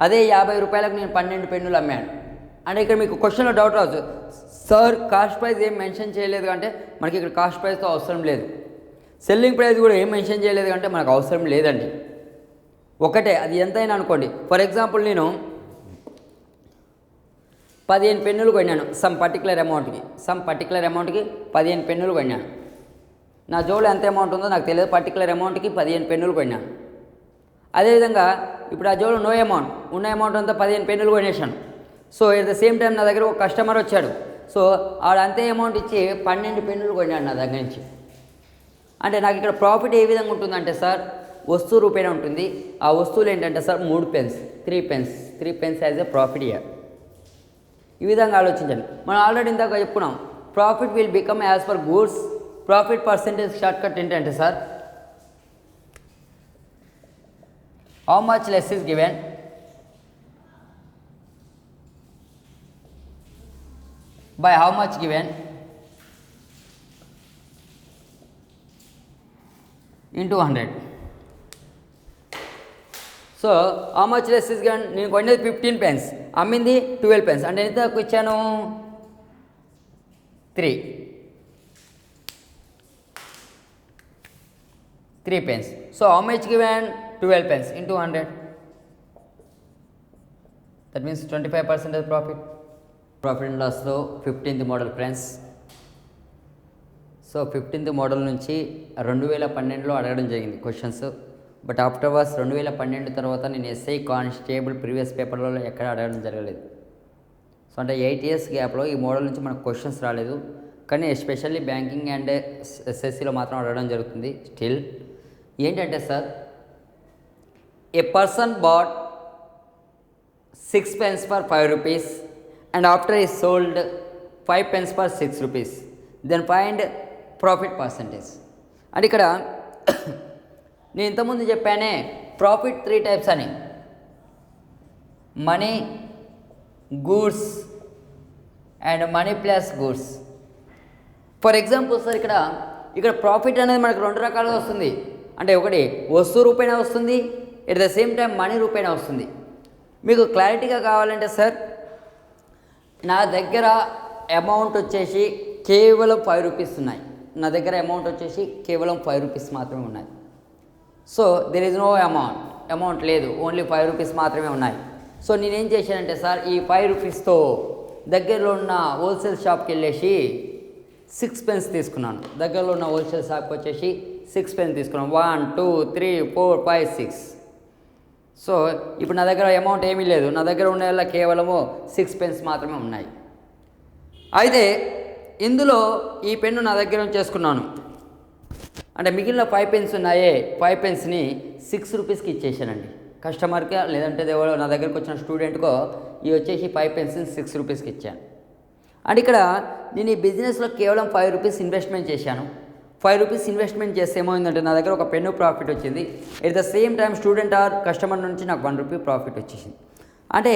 అదే 50 రూపాయలకు నేను 12 పెన్నులు అమ్మాను. అంటే ఇక్కడ మీకు క్వశ్చన్లో డౌట్ రావచ్చు, సార్ కాస్ట్ ప్రైస్ ఏం మెన్షన్ చేయలేదు అంటే మనకి ఇక్కడ కాస్ట్ ప్రైస్తో అవసరం లేదు. సెల్లింగ్ ప్రైస్ కూడా ఏం మెన్షన్ చేయలేదు అంటే మనకు అవసరం లేదండి. ఒకటే, అది ఎంతైనా అనుకోండి. ఫర్ ఎగ్జాంపుల్ నేను 15 పెన్నులు కొన్నాను సమ్ పర్టికులర్ అమౌంట్కి 15 పెన్నులు కొన్నాను. నా జోబులో ఎంత అమౌంట్ ఉందో నాకు తెలియదు, పర్టికులర్ అమౌంట్కి 15 పెన్నులు కొన్నాను. అదేవిధంగా ఇప్పుడు ఆ జోబులో ఉన్న అమౌంట్ అంతా 15 పెన్నులు కొనేసాను. So at the same time నా దగ్గర ఒక కస్టమర్ వచ్చాడు. సో ఆడు అంతే అమౌంట్ ఇచ్చి 12 పెన్నులు కొన్నాడు నా దగ్గర నుంచి. అంటే నాకు ఇక్కడ ప్రాఫిట్ ఏ విధంగా ఉంటుందంటే సార్, వస్తువు రూపేణ ఉంటుంది. ఆ వస్తువులు ఏంటంటే sir 3 pens, 3 pens as a profit year. ఈ విధంగా ఆలోచించండి. మనం ఆల్రెడీ ఇందాక చెప్పుకున్నాం, profit will become as per goods. Profit percentage short cut ఏంటంటే sir, how much less is given by how much given into 100. So how much less is given, నేను కొనేది 15 pens, అమ్మింది 12 పెన్స్, అంటే ఎంత తక్కువ ఇచ్చాను 3 pens. So how much given 12 pence into 100, that means 25% profit. Profit and లాస్లో 15th model friends. So 15th model నుంచి 2012లో అడగడం జరిగింది క్వశ్చన్స్. బట్ ఆఫ్టర్ వర్స్ 2012 తర్వాత నేను ఎస్ఐ కానిస్టేబుల్ ప్రీవియస్ పేపర్లో ఎక్కడ అడగడం జరగలేదు. సో అంటే 8 years గ్యాప్లో ఈ మోడల్ నుంచి మనకు క్వశ్చన్స్ రాలేదు. కానీ ఎస్పెషల్లీ బ్యాంకింగ్ అండ్ ఎస్ఎస్సిలో మాత్రం అడగడం జరుగుతుంది. స్టిల్ ఏంటంటే sir, a person bought 6 pence for 5 rupees and after he sold 5 pence for 6 rupees, then find profit percentage. అంటే ఇక్కడ నేను ఇంతకుముందు చెప్పానే ప్రాఫిట్ 3 types అని, money, goods and money plus goods. For example sir, ఇక్కడ ప్రాఫిట్ అనేది మనకు 2 రకాలుగా వస్తుంది. అంటే ఒకటి వస్తువు రూపేణ వస్తుంది, at the same time money రూపేణ వస్తుంది. మీకు క్లారిటీగా కావాలంటే సార్, నా దగ్గర అమౌంట్ వచ్చేసి కేవలం 5 rupees ఉన్నాయి. నా దగ్గర అమౌంట్ వచ్చేసి కేవలం 5 rupees మాత్రమే ఉన్నాయి. So there is no amount లేదు, ఓన్లీ 5 rupees మాత్రమే ఉన్నాయి. సో నేనేం చేశానంటే సార్, ఈ 5 rupeesతో దగ్గరలో ఉన్న హోల్సేల్ షాప్కి వెళ్ళేసి 6 pence తీసుకున్నాను. దగ్గరలో ఉన్న హోల్సేల్ షాప్కి వచ్చేసి 6 pence తీసుకున్నాను. 1 2 3 4 5 6. సో ఇప్పుడు నా దగ్గర అమౌంట్ ఏమీ లేదు, నా దగ్గర ఉన్న కేవలము 6 pence మాత్రమే ఉన్నాయి. అయితే ఇందులో ఈ పెన్ను నా దగ్గర నుంచి చేసుకున్నాను. అంటే మిగిలిన 5 pence ఉన్నాయే, 5 penceని 6 rupeesకి ఇచ్చేసానండి కస్టమర్కి, లేదంటే నా దగ్గరకు వచ్చిన స్టూడెంట్కో ఇవి వచ్చేసి 5 penceని 6 rupeesకి ఇచ్చాను. అంటే ఇక్కడ నేను ఈ బిజినెస్లో కేవలం 5 rupees ఇన్వెస్ట్మెంట్ చేశాను. 5 rupees ఇన్వెస్ట్మెంట్ చేస్తే ఏమైందంటే నా దగ్గర ఒక పెన్ను ప్రాఫిట్ వచ్చింది. At the same time student or customer నుంచి నాకు 1 rupee ప్రాఫిట్ వచ్చేసింది. అంటే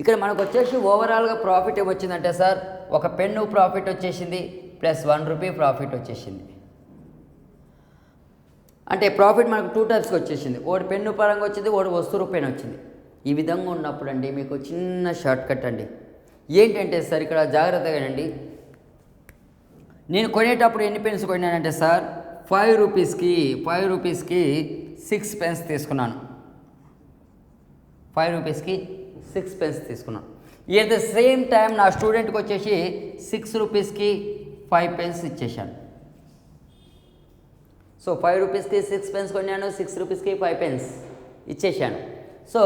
ఇక్కడ మనకు వచ్చేసి ఓవరాల్గా ప్రాఫిట్ ఏమొచ్చిందంటే సార్, ఒక పెన్ను ప్రాఫిట్ వచ్చేసింది ప్లస్ 1 rupee ప్రాఫిట్ వచ్చేసింది. అంటే ప్రాఫిట్ మనకు 2 typesకి వచ్చేసింది. ఒకటి పెన్ను పరంగా వచ్చింది, ఒకటి వస్తువు రూపేణ వచ్చింది. ఈ విధంగా ఉన్నప్పుడు అండి మీకు చిన్న షార్ట్ కట్ అండి. ఏంటంటే సార్, ఇక్కడ జాగ్రత్తగా అండి, నేను కొనేటప్పుడు ఎన్ని పెన్స్ కొన్నానంటే సార్, 5 rupeesకి 6 pence తీసుకున్నాను. 5 rupeesకి 6 pence తీసుకున్నాను. ఎట్ ద సేమ్ టైం నా స్టూడెంట్కి వచ్చేసి 6 rupeesకి 5 pence ఇచ్చేసాను. సో 5 rupeesకి 6 pence కొన్నాను, 6 rupeesకి 5 pence ఇచ్చేసాను. So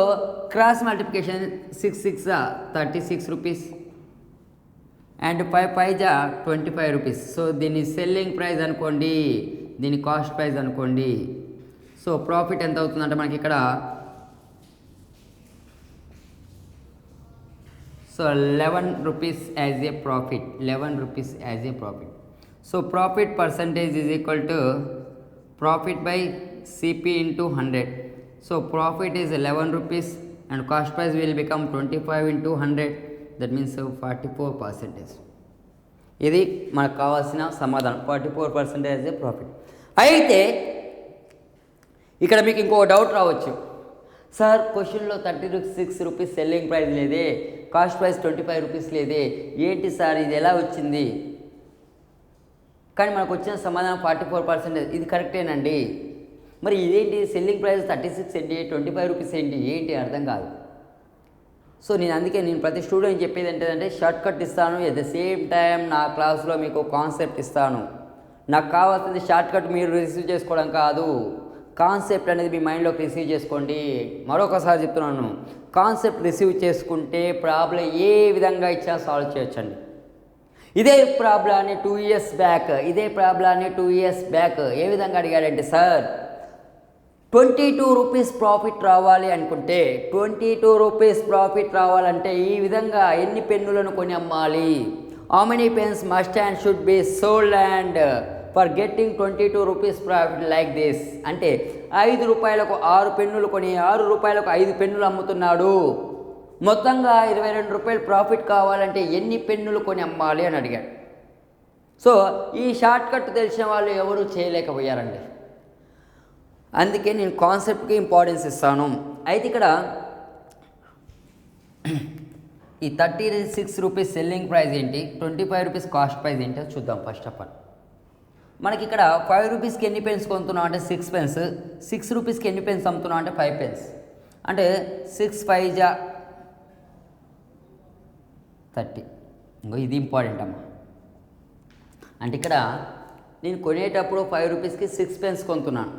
cross multiplication 6 6 36 rupees and 5 5 25 rupees. So దీన్ని సెల్లింగ్ ప్రైస్ అనుకోండి, దీని కాస్ట్ ప్రైస్ అనుకోండి. సో ప్రాఫిట్ ఎంత అవుతుందంటే మనకి ఇక్కడ so 11 rupees as a profit, 11 rupees as a profit. So profit percentage is equal to profit by CP into 100. So profit is 11 rupees and cost price will become 25 into 100, that means 44%. ఇది మనకు కావాల్సిన సమాధానం, 44% profit. అయితే ఇక్కడ మీకు ఇంకో doubt రావచ్చు, sir క్వశ్చన్లో 36 rupees సెల్లింగ్ ప్రైస్ లేదే, కాస్ట్ ప్రైస్ 25 rupees లేదే, ఏంటి సార్ ఇది ఎలా వచ్చింది? కానీ మనకు వచ్చిన సమాధానం 44%. ఇది కరెక్టేనండి. మరి ఇదేంటి సెల్లింగ్ ప్రైస్ 36 ఏంటి, 25 రూపీస్ ఏంటి అర్థం కాదు. సో అందుకే నేను ప్రతి స్టూడెంట్ చెప్పేది ఏంటంటే షార్ట్ కట్ ఇస్తాను, ఎట్ ద సేమ్ టైం నా క్లాస్లో మీకు కాన్సెప్ట్ ఇస్తాను. నాకు కావాల్సింది షార్ట్ కట్ మీరు రిసీవ్ చేసుకోవడం కాదు, కాన్సెప్ట్ అనేది మీ మైండ్లోకి రిసీవ్ చేసుకోండి. మరొకసారి చెప్తున్నాను, కాన్సెప్ట్ రిసీవ్ చేసుకుంటే ప్రాబ్లం ఏ విధంగా ఇచ్చినా సాల్వ్ చేయొచ్చండి. ఇదే ప్రాబ్లాన్ని 2 ఇయర్స్ బ్యాక్ ఏ విధంగా అడిగాడంటే, సార్ 22 రూపీస్ ప్రాఫిట్ రావాలి అనుకుంటే 22 రూపీస్ ప్రాఫిట్ రావాలంటే ఈ విధంగా ఎన్ని పెన్నులను కొని అమ్మాలి, how many pens must and should be sold and for getting 22 rupees profit like this. అంటే 5 రూపాయలకు 6 పెన్నులు కొని 6 రూపాయలకు 5 పెన్నులు అమ్ముతున్నాడు, మొత్తంగా 22 రూపాయలు ప్రాఫిట్ కావాలంటే ఎన్ని పెన్నులు కొని అమ్మాలి అని అడిగాడు. సో ఈ షార్ట్ కట్ తెలిసిన వాళ్ళు ఎవరు చేయలేకపోయారండి. అందుకే నేను కాన్సెప్ట్కి ఇంపార్టెన్స్ ఇస్తాను. అయితే ఇక్కడ ఈ 36 రూపీస్ సెల్లింగ్ ప్రైస్ ఏంటి, 25 రూపీస్ కాస్ట్ ప్రైస్ ఏంటో చూద్దాం. ఫస్ట్ ఆఫ్ ఆల్ మనకి ఇక్కడ 5 రూపీస్కి ఎన్ని పెన్స్ కొంటున్నాం అంటే 6 పెన్స్, 6 రూపీస్కి ఎన్ని పెన్స్ అమ్ముతున్నాం అంటే 5 పెన్స్, అంటే 6 5 జా 30. ఇంకో ఇది ఇంపార్టెంట్ అమ్మా. అంటే ఇక్కడ నేను కొనేటప్పుడు 5 రూపీస్కి 6 పెన్స్ కొంటున్నాను,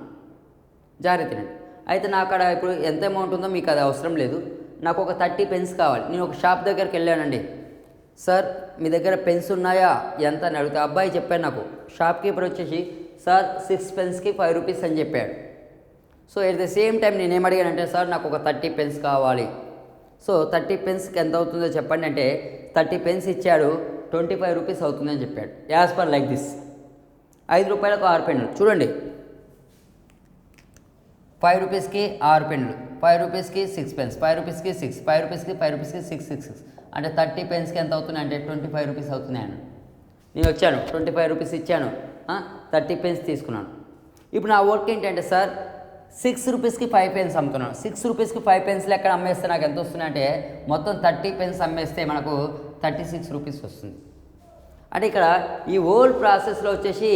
జాగ్రత్తనండి. అయితే నాకు అక్కడ ఇప్పుడు ఎంత అమౌంట్ ఉందో మీకు అది అవసరం లేదు, నాకు ఒక 30 పెన్స్ కావాలి. నేను ఒక షాప్ దగ్గరికి వెళ్ళానండి, సార్ మీ దగ్గర పెన్స్ ఉన్నాయా ఎంత అని అడిగితే అబ్బాయి చెప్పాను, నాకు షాప్ కీపర్ వచ్చేసి సార్ 6 పెన్స్కి 5 రూపీస్ అని చెప్పాడు. So at the same time నేనేం అడిగానంటే, సార్ నాకు ఒక 30 పెన్స్ కావాలి. సో 30 పెన్స్కి ఎంత అవుతుందో చెప్పండి అంటే 30 పెన్స్ ఇచ్చాడు, 25 రూపీస్ అవుతుందని చెప్పాడు. యాజ్ పర్ లైక్ దిస్ 5 రూపాయలకు 6 పెన్నులు చూడండి, 5 రూపీస్కి 6 పెన్నులు, 5 రూపీస్కి 6 పెన్స్, 5 రూపీస్కి 6, 5 రూపీస్కి 5 రూపీస్కి 6 6 6 అంటే 30 పెన్స్కి ఎంత అవుతుంది అంటే 25 రూపీస్ అవుతున్నాయని నేను వచ్చాను, 25 రూపీస్ ఇచ్చాను, 30 పెన్స్ తీసుకున్నాను. ఇప్పుడు నా వర్క్ ఏంటంటే, సార్ 6 రూపీస్కి 5 పెన్స్ అమ్ముతున్నాను, 6 రూపీస్కి 5 పెన్స్లు ఎక్కడ అమ్మేస్తే నాకు ఎంత వస్తుంది అంటే మొత్తం 30 పెన్స్ అమ్మేస్తే మనకు 36 రూపీస్ వస్తుంది. అంటే ఇక్కడ ఈ హోల్ ప్రాసెస్లో వచ్చేసి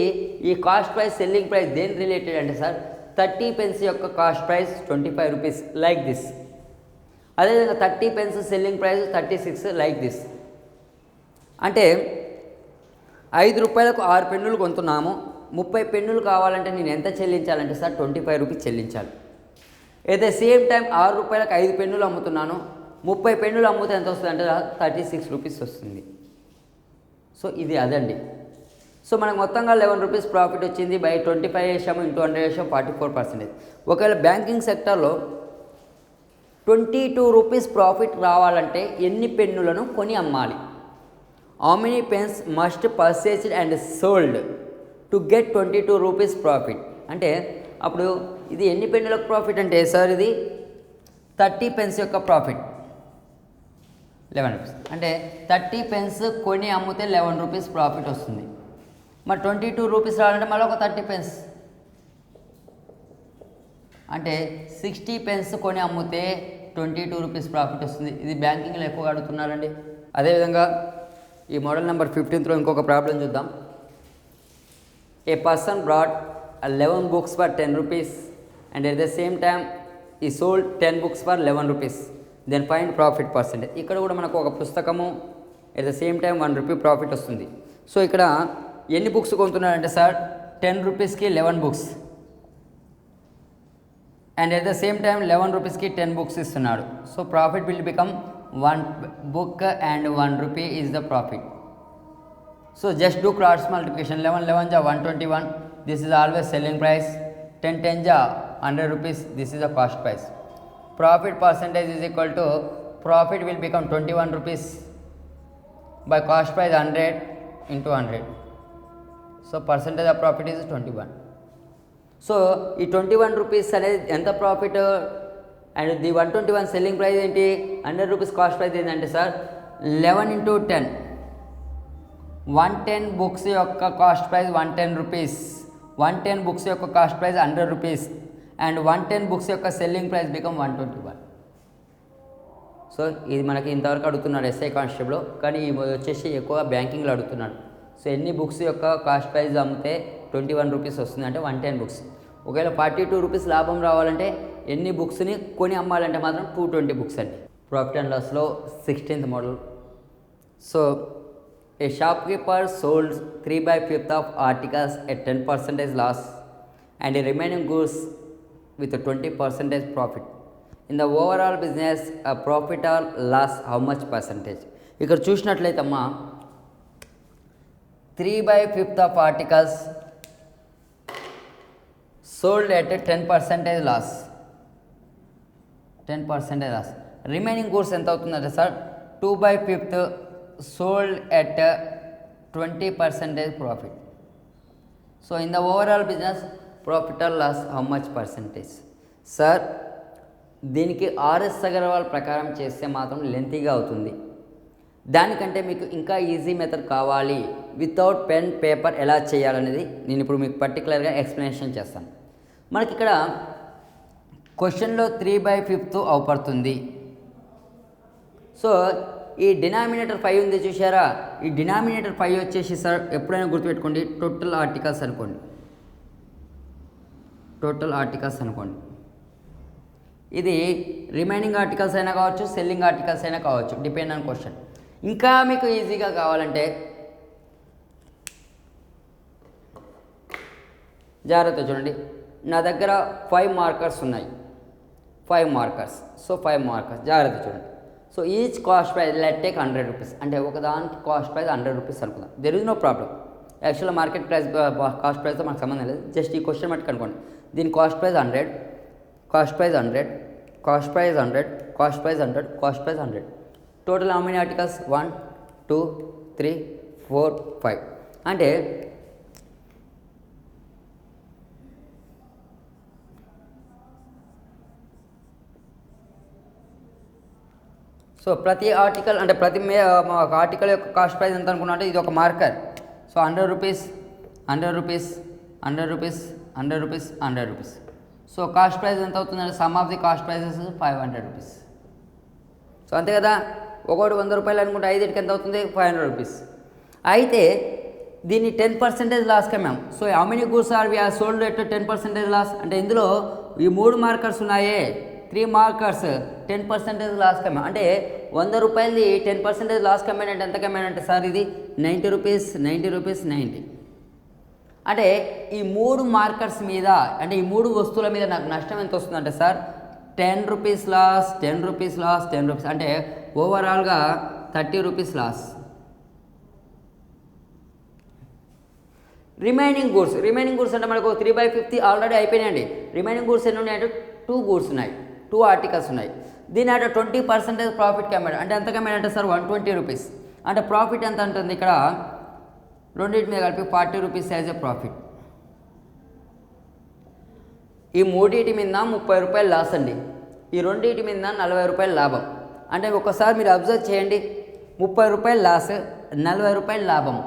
ఈ కాస్ట్ ప్రైస్ సెల్లింగ్ ప్రైస్ దేని రిలేటెడ్ అంటే, సార్ 30 పెన్స్ యొక్క cost price 25 rupees like this, అదేవిధంగా 30 pens selling price 36 like this. అంటే 5 రూపాయలకు 6 పెన్నులు కొంటున్నాము, 30 పెన్నులు కావాలంటే నేను ఎంత చెల్లించాలంటే, సార్ 25 రూపీస్ చెల్లించాలి. ఎట్ ద సేమ్ టైం 6 రూపాయలకు 5 పెన్నులు అమ్ముతున్నాను, 30 పెన్నులు అమ్ముతే ఎంత వస్తుంది అంటే 36 రూపీస్ వస్తుంది. సో ఇది అదండి. సో మనకు మొత్తంగా 11 రూపీస్ ప్రాఫిట్ వచ్చింది. బై 25 వేసాము, ఇంటూ 100 వేసాము, 44%. ఒకవేళ బ్యాంకింగ్ సెక్టర్లో 22 రూపీస్ ప్రాఫిట్ రావాలంటే ఎన్ని పెన్నులను కొని అమ్మాలి, how many pens must purchased and sold to get 22 rupees profit. అంటే అప్పుడు ఇది ఎన్ని పెన్నులకు ప్రాఫిట్ అంటే, సార్ ఇది 30 పెన్స్ యొక్క ప్రాఫిట్ 11 రూపీస్. అంటే 30 పెన్స్ కొని అమ్మితే 11 రూపీస్ ప్రాఫిట్ వస్తుంది. మరి 22 రూపీస్ రావాలంటే మళ్ళీ ఒక 30 పెన్స్, అంటే 60 పెన్స్ కొని అమ్మితే 22 రూపీస్ ప్రాఫిట్ వస్తుంది. ఇది బ్యాంకింగ్లో ఎక్కువగా అడుగుతున్నారండి. అదేవిధంగా ఈ మోడల్ నెంబర్ 15లో ఇంకొక ప్రాబ్లం చూద్దాం. ఏ person brought 11 books for 10 rupees and at the same time he sold 10 books for 11 rupees. Then find profit percentage. ఇక్కడ కూడా మనకు ఒక పుస్తకము at the same time 1 rupee profit వస్తుంది. సో ఇక్కడ ఎన్ని బుక్స్ కొంటున్నారంటే, సార్ 10 రూపీస్కి 11 books and at the same time 11 రూపీస్కి 10 బుక్స్ ఇస్తున్నాడు. So profit will become 1 book and 1 rupee is the profit. So just do cross multiplication. 11 11 ja 121. This is always selling price. 10 10 ja 100 rupees. This is the cost price. Profit percentage is equal to, profit will become 21 rupees by cost price 100 into 100. So percentage of profit is 21. So ఈ 21 rupees అనేది ఎంత profit and the 121 selling price ఏంటి, 100 rupees cost price ఏంటంటే, sir 11 into 10 110 books యొక్క cost price 110 rupees, 110 books యొక్క cost price 100 rupees and 110 books యొక్క selling price become 121. So ఇది మనకి ఇంతవరకు అడుగుతున్నాడు ఎస్ఐ కానిస్టేబుల్, కానీ ఈ వచ్చేసి ఎక్కువ బ్యాంకింగ్లో అడుగుతున్నాడు. సో ఎన్ని బుక్స్ యొక్క కాస్ట్ ప్రైస్ అమ్మితే 21 రూపీస్ వస్తుంది అంటే 110 బుక్స్. ఒకవేళ 42 రూపీస్ లాభం రావాలంటే ఎన్ని బుక్స్ని కొని అమ్మాలంటే మాత్రం 220 బుక్స్ అండి. ప్రాఫిట్ అండ్ లాస్లో 16th model. So a shopkeeper sold 3/5 of articles at 10% loss and remaining goods with a 20% profit. In the overall business, a profit or loss, how much percentage? ఇక్కడ చూసినట్లయితే అమ్మా 3/5 of articles sold at 10% loss, 10% loss. Remaining goods ఎంత అవుతుందంటే sir 2/5 sold at 20% profit. So in the overall business profit or loss how much percentage? Sir దీనికి RS Agarwal ప్రకారం చేస్తే మాత్రం లెంతీగా అవుతుంది. దానికంటే మీకు ఇంకా ఈజీ మెథడ్ కావాలి, వితౌట్ పెన్ పేపర్ ఎలా చేయాలనేది నేను ఇప్పుడు మీకు పర్టికులర్గా ఎక్స్ప్లెనేషన్ చేస్తాను. మనకి ఇక్కడ క్వశ్చన్లో 3/5 అవుపడుతుంది. సో ఈ డినామినేటర్ 5 ఉంది చూసారా, ఈ డినామినేటర్ 5 వచ్చేసి సార్ ఎప్పుడైనా గుర్తుపెట్టుకోండి టోటల్ ఆర్టికల్స్ అనుకోండి, టోటల్ ఆర్టికల్స్ అనుకోండి. ఇది రిమైనింగ్ ఆర్టికల్స్ అయినా కావచ్చు, సెల్లింగ్ ఆర్టికల్స్ అయినా కావచ్చు, డిపెండ్ ఆన్ క్వశ్చన్. ఇంకా మీకు ఈజీగా కావాలంటే జాగ్రత్త చూడండి, నా దగ్గర 5 మార్కర్స్ ఉన్నాయి, 5 మార్కర్స్. సో 5 మార్కర్స్ జాగ్రత్త చూడండి. So each cost price let take 100 rupees, అంటే ఒకదానికి కాస్ట్ ప్రైస్ 100 రూపీస్ అనుకుందాం. There is no problem. యాక్చువల్గా మార్కెట్ ప్రైస్ కాస్ట్ ప్రైస్తో మనకు సంబంధం లేదు, జస్ట్ ఈ క్వశ్చన్ మట్టుకు అనుకోండి. దీని cost price 100, cost price 100, cost price 100, cost price 100, cost price 100. Total how many articles? 1 2 3 4 5. అంటే సో ప్రతి ఆర్టికల్ అంటే ప్రతి ఆర్టికల్ యొక్క కాస్ట్ ప్రైస్ ఎంత అనుకున్నా అంటే ఇది ఒక marker. So 100 rupees, 100 rupees, 100 rupees, 100 rupees, 100 rupees. So cost price ఎంత అవుతుందంటే sum of the cost prices 500 rupees. So అంతే కదా, ఒకటి 100 రూపాయలు అనుకుంటే 5కి ఎంత అవుతుంది? 500 రూపీస్. అయితే దీన్ని 10% లాస్ కమ్మాం. So how many goods are we are sold at 10% loss? అంటే ఇందులో ఈ 3 మార్కర్స్ ఉన్నాయే, 3 మార్కర్స్ 10% లాస్ కమ్మాం. అంటే 100 రూపాయలది 10% లాస్ కమ్మాను అంటే ఎంత కమ్మాను అంటే సార్ ఇది 90 రూపీస్, 90 రూపీస్, 90. అంటే ఈ 3 మార్కర్స్ మీద, అంటే ఈ 3 వస్తువుల మీద నాకు నష్టం ఎంత వస్తుందంటే sir 10 rupees loss, 10 rupees loss, 10 rupees, అంటే ఓవరాల్గా 30 రూపీస్ లాస్. రిమైనింగ్ గూడ్స్ అంటే మనకు 3/5 ఆల్రెడీ అయిపోయినాయండి. రిమైనింగ్ గూడ్స్ ఎన్ని ఉన్నాయంటే 2 గూడ్స్ ఉన్నాయి, 2 ఆర్టికల్స్ ఉన్నాయి. దీని అంటే 20% ప్రాఫిట్ కమ్మాడు. అంటే ఎంత కమ్మాడు అంటే సార్ 120 రూపీస్. అంటే ప్రాఫిట్ ఎంత ఉంటుంది ఇక్కడ రెండింటి మీద కలిపి 40 రూపీస్ యాజ్ ఎ ప్రాఫిట్. ఈ మూడింటి మీద 30 రూపాయలు లాస్ అండి, ఈ రెండింటి మీద 40 రూపాయలు లాభం. అంటే ఒకసారి మీరు అబ్జర్వ్ చేయండి, 30 రూపాయలు లాస్, 40 రూపాయలు లాభం.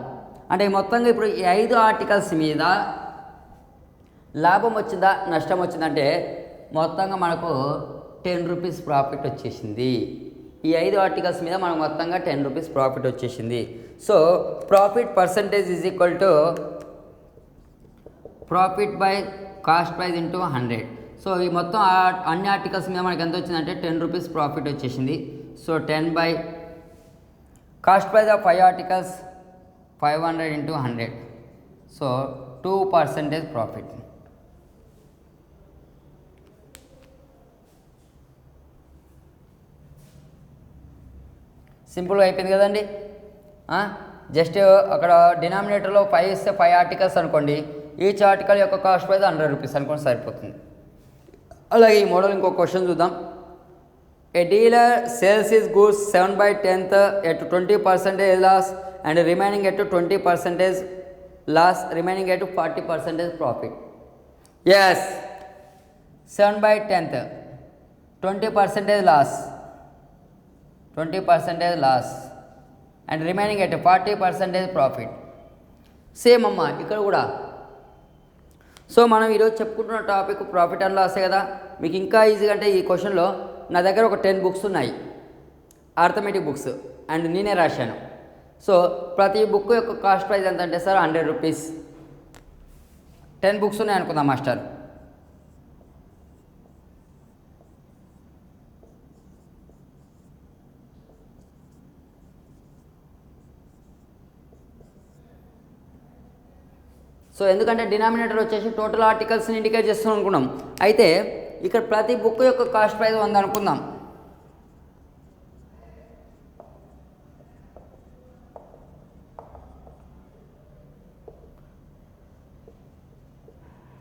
అంటే మొత్తంగా ఇప్పుడు ఈ 5 ఆర్టికల్స్ మీద లాభం వచ్చిందా నష్టం వచ్చిందంటే మొత్తంగా మనకు 10 రూపీస్ ప్రాఫిట్ వచ్చేసింది. ఈ 5 ఆర్టికల్స్ మీద మనకు మొత్తంగా 10 రూపీస్ ప్రాఫిట్ వచ్చేసింది. So profit percentage is equal to profit by cost price into 100. So ఈ మొత్తం అన్ని ఆర్టికల్స్ మీద మనకి ఎంత వచ్చిందంటే 10 రూపీస్ ప్రాఫిట్ వచ్చేసింది. So 10 by cost price of 5 articles 500 into 100. So 2% profit. సింపుల్గా అయిపోయింది కదండి. జస్ట్ అక్కడ డినామినేటర్లో 5 ఇస్తే 5 ఆర్టికల్స్ అనుకోండి, ఈచ్ ఆర్టికల్ యొక్క కాస్ట్ ప్రైస్ 100 రూపీస్ అనుకోండి సరిపోతుంది. అలాగే ఈ మోడల్ ఇంకో క్వశ్చన్ చూద్దాం. A dealer sells his goods 7/10 at 20% loss and remaining at 20% loss, remaining at 40% profit. Yes, 7/10 20% loss, 20% loss and remaining at 40% profit. Same అమ్మ ఇక్కడ కూడా. సో మనం ఈరోజు చెప్పుకుంటున్న టాపిక్ ప్రాఫిట్ అండ్ లాసే కదా. మీకు ఇంకా ఈజీగా అంటే ఈ క్వశ్చన్లో నా దగ్గర ఒక 10 బుక్స్ ఉన్నాయి, ఆర్థమెటిక్ బుక్స్, అండ్ నేనే రాశాను. సో ప్రతి బుక్ యొక్క కాస్ట్ ప్రైస్ ఎంత అంటే సార్ 100 రూపీస్. 10 బుక్స్ ఉన్నాయి అనుకుందాం మాస్టర్, సో ఎందుకంటే డినామినేటర్ వచ్చేసి టోటల్ ఆర్టికల్స్ని ఇండికేట్ చేస్తాం అనుకున్నాం. అయితే ఇక్కడ ప్రతి బుక్ యొక్క కాస్ట్ ప్రైస్ 100 అనుకుందాం.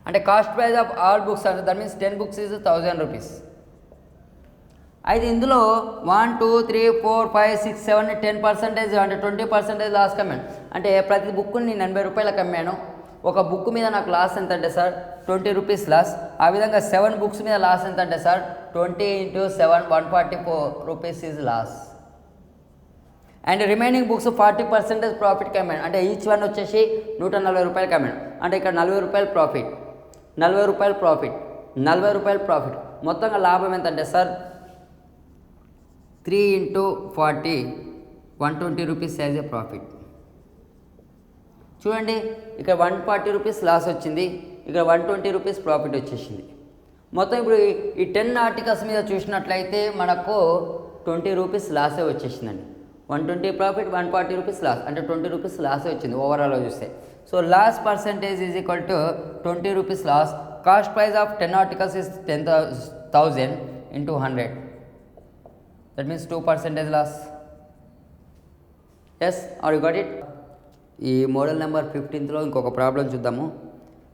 అంటే cost price of all books అంటే that means 10 books is 1000 rupees. అయితే ఇందులో 1 2 3 4 5 6 7 10% అంటే 20% లాస్ కమ్మాను. అంటే ప్రతి బుక్ని నేను 80 రూపాయలకు అమ్మాను. ఒక బుక్ మీద నాకు లాస్ ఎంత అంటే సార్ 20 రూపీస్ లాస్. ఆ విధంగా 7 books మీద లాస్ ఎంత అంటే sir 20 × 7 144 rupees is loss. And remaining books 40% ప్రాఫిట్కి అమ్మాను. అంటే ఈచ్ వన్ వచ్చేసి 140 రూపాయలకి అమ్మాను. అంటే ఇక్కడ 40 రూపాయలు ప్రాఫిట్, 40 రూపాయలు ప్రాఫిట్, 40 రూపాయలు ప్రాఫిట్. మొత్తంగా లాభం ఎంత అంటే sir 3 × 40 120 rupees as a profit. చూడండి ఇక్కడ 140 రూపీస్ లాస్ వచ్చింది, ఇక్కడ 120 రూపీస్ ప్రాఫిట్ వచ్చేసింది. మొత్తం ఇప్పుడు ఈ 10 ఆర్టికల్స్ మీద చూసినట్లయితే మనకు 20 రూపీస్ లాసే వచ్చేసిందండి. 120 ప్రాఫిట్, 140 రూపీస్ లాస్, అంటే 20 రూపీస్ లాసే వచ్చింది ఓవరాల్గా చూస్తే. So loss percentage is equal to 20 rupees loss. Cost price of 10 articles is 10,000 × 100. That means 2% loss. Yes are you got it. ఈ మోడల్ నెంబర్ 15లో ఇంకొక ప్రాబ్లం చూద్దాము.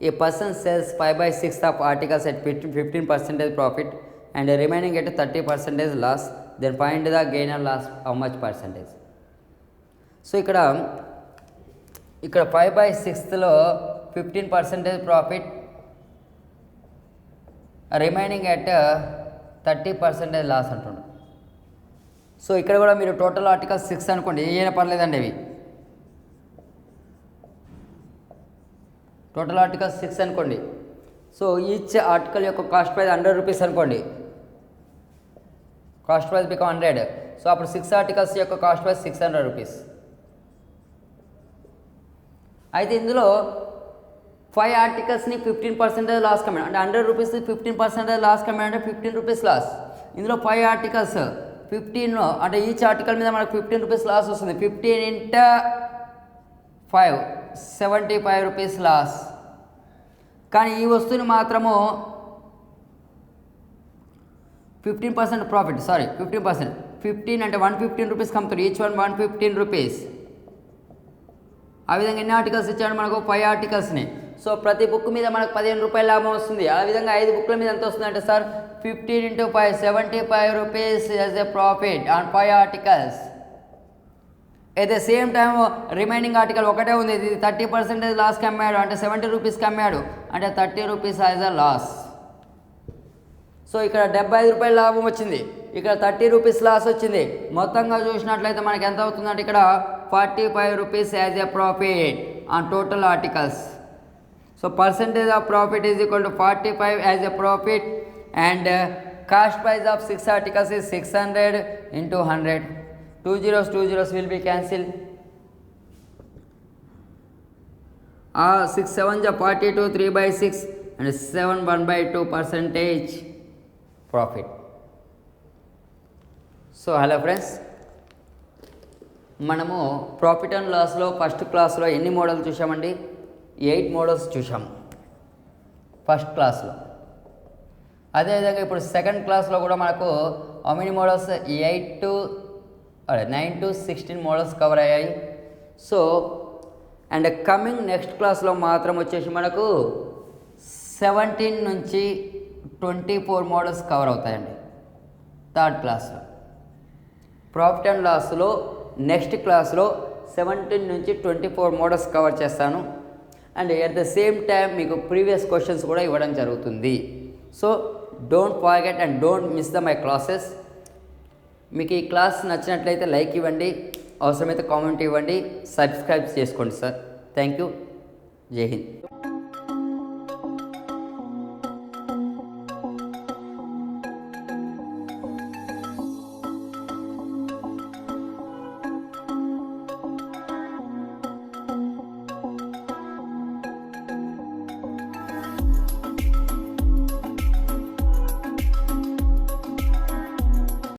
A person sells 5/6 of articles at 15% profit and remaining at 30% loss. Then find the gain and loss how much percentage. So ఇక్కడ 5/6లో 15% profit, remaining at 30% loss అంటున్నాడు. So ఇక్కడ కూడా మీరు టోటల్ ఆర్టికల్ 6 అనుకోండి, ఏమైనా పర్లేదండి. అవి టోటల్ ఆర్టికల్ 6 అనుకోండి. సో ఈచ్ ఆర్టికల్ యొక్క కాస్ట్ ప్రైస్ 100 రూపీస్ అనుకోండి. Cost price become 100. సో అప్పుడు 6 ఆర్టికల్స్ యొక్క కాస్ట్ ప్రైస్ 600 రూపీస్. అయితే ఇందులో 5 ఆర్టికల్స్ని 15% లాస్ కమ్మాడు. అంటే 100 రూపీస్ 15% లాస్ కమ్మాడు అంటే 15 రూపీస్ లాస్. ఇందులో 5 ఆర్టికల్స్ 15 అంటే ఈచ్ ఆర్టికల్ మీద మనకు 15 రూపీస్ లాస్ వస్తుంది. 15 × 5 75 రూపీస్ లాస్. కానీ ఈ వస్తువుని మాత్రము 15% ప్రాఫిట్, 15%. 15 అంటే 115 రూపీస్ కమ్ముతాడు. Each one 115 rupees. ఆ విధంగా ఎన్ని ఆర్టికల్స్ ఇచ్చాడు మనకు 5 ఆర్టికల్స్ని. సో ప్రతి బుక్ మీద మనకు 15 రూపాయల లాభం వస్తుంది. ఆ విధంగా 5 బుక్ల మీద ఎంత వస్తుంది అంటే sir 15 × 5 75 rupees as a profit on 5 articles. At the same time remaining article ఒకటే ఉంది, ఇది 30% లాస్కి అమ్మాడు, అంటే 70 రూపీస్కి అమ్మాడు, అంటే 30 rupees as a loss. So ఇక్కడ 75 రూపాయల లాభం వచ్చింది, ఇక్కడ 30 రూపీస్ లాస్ వచ్చింది. మొత్తంగా చూసినట్లయితే మనకి ఎంత అవుతుందంటే ఇక్కడ 45 rupees as a profit on total articles. So percentage of profit is equal to 45 as a profit and cost price of 6 articles is 600 × 100. 2 zeros will be cancelled. 6 7 42, 3/6 and 7 1/2% profit. So hello friends, మనము profit and లాస్లో first క్లాస్లో ఎన్ని models చూసామండి? 8 models చూసాము first క్లాస్లో. అదేవిధంగా ఇప్పుడు second క్లాస్లో కూడా మనకు how many models 9 to 16 models cover అయ్యాయి. సో అండ్ కమింగ్ నెక్స్ట్ క్లాస్లో మాత్రం వచ్చేసి మనకు 17 నుంచి 24 మోడల్స్ కవర్ అవుతాయండి థర్డ్ క్లాస్లో. ప్రాఫిట్ అండ్ లాస్లో నెక్స్ట్ క్లాస్లో 17 నుంచి 24 మోడల్స్ కవర్ చేస్తాను. And at the same time మీకు ప్రీవియస్ క్వశ్చన్స్ కూడా ఇవ్వడం జరుగుతుంది. So don't forget and don't miss my classes. మీకు ఈ క్లాస్ నచ్చినట్లయితే లైక్ ఇవ్వండి, అవసరమైతే కామెంట్ ఇవ్వండి, సబ్స్క్రైబ్ చేసుకోండి సార్. Thank you. జై హింద్.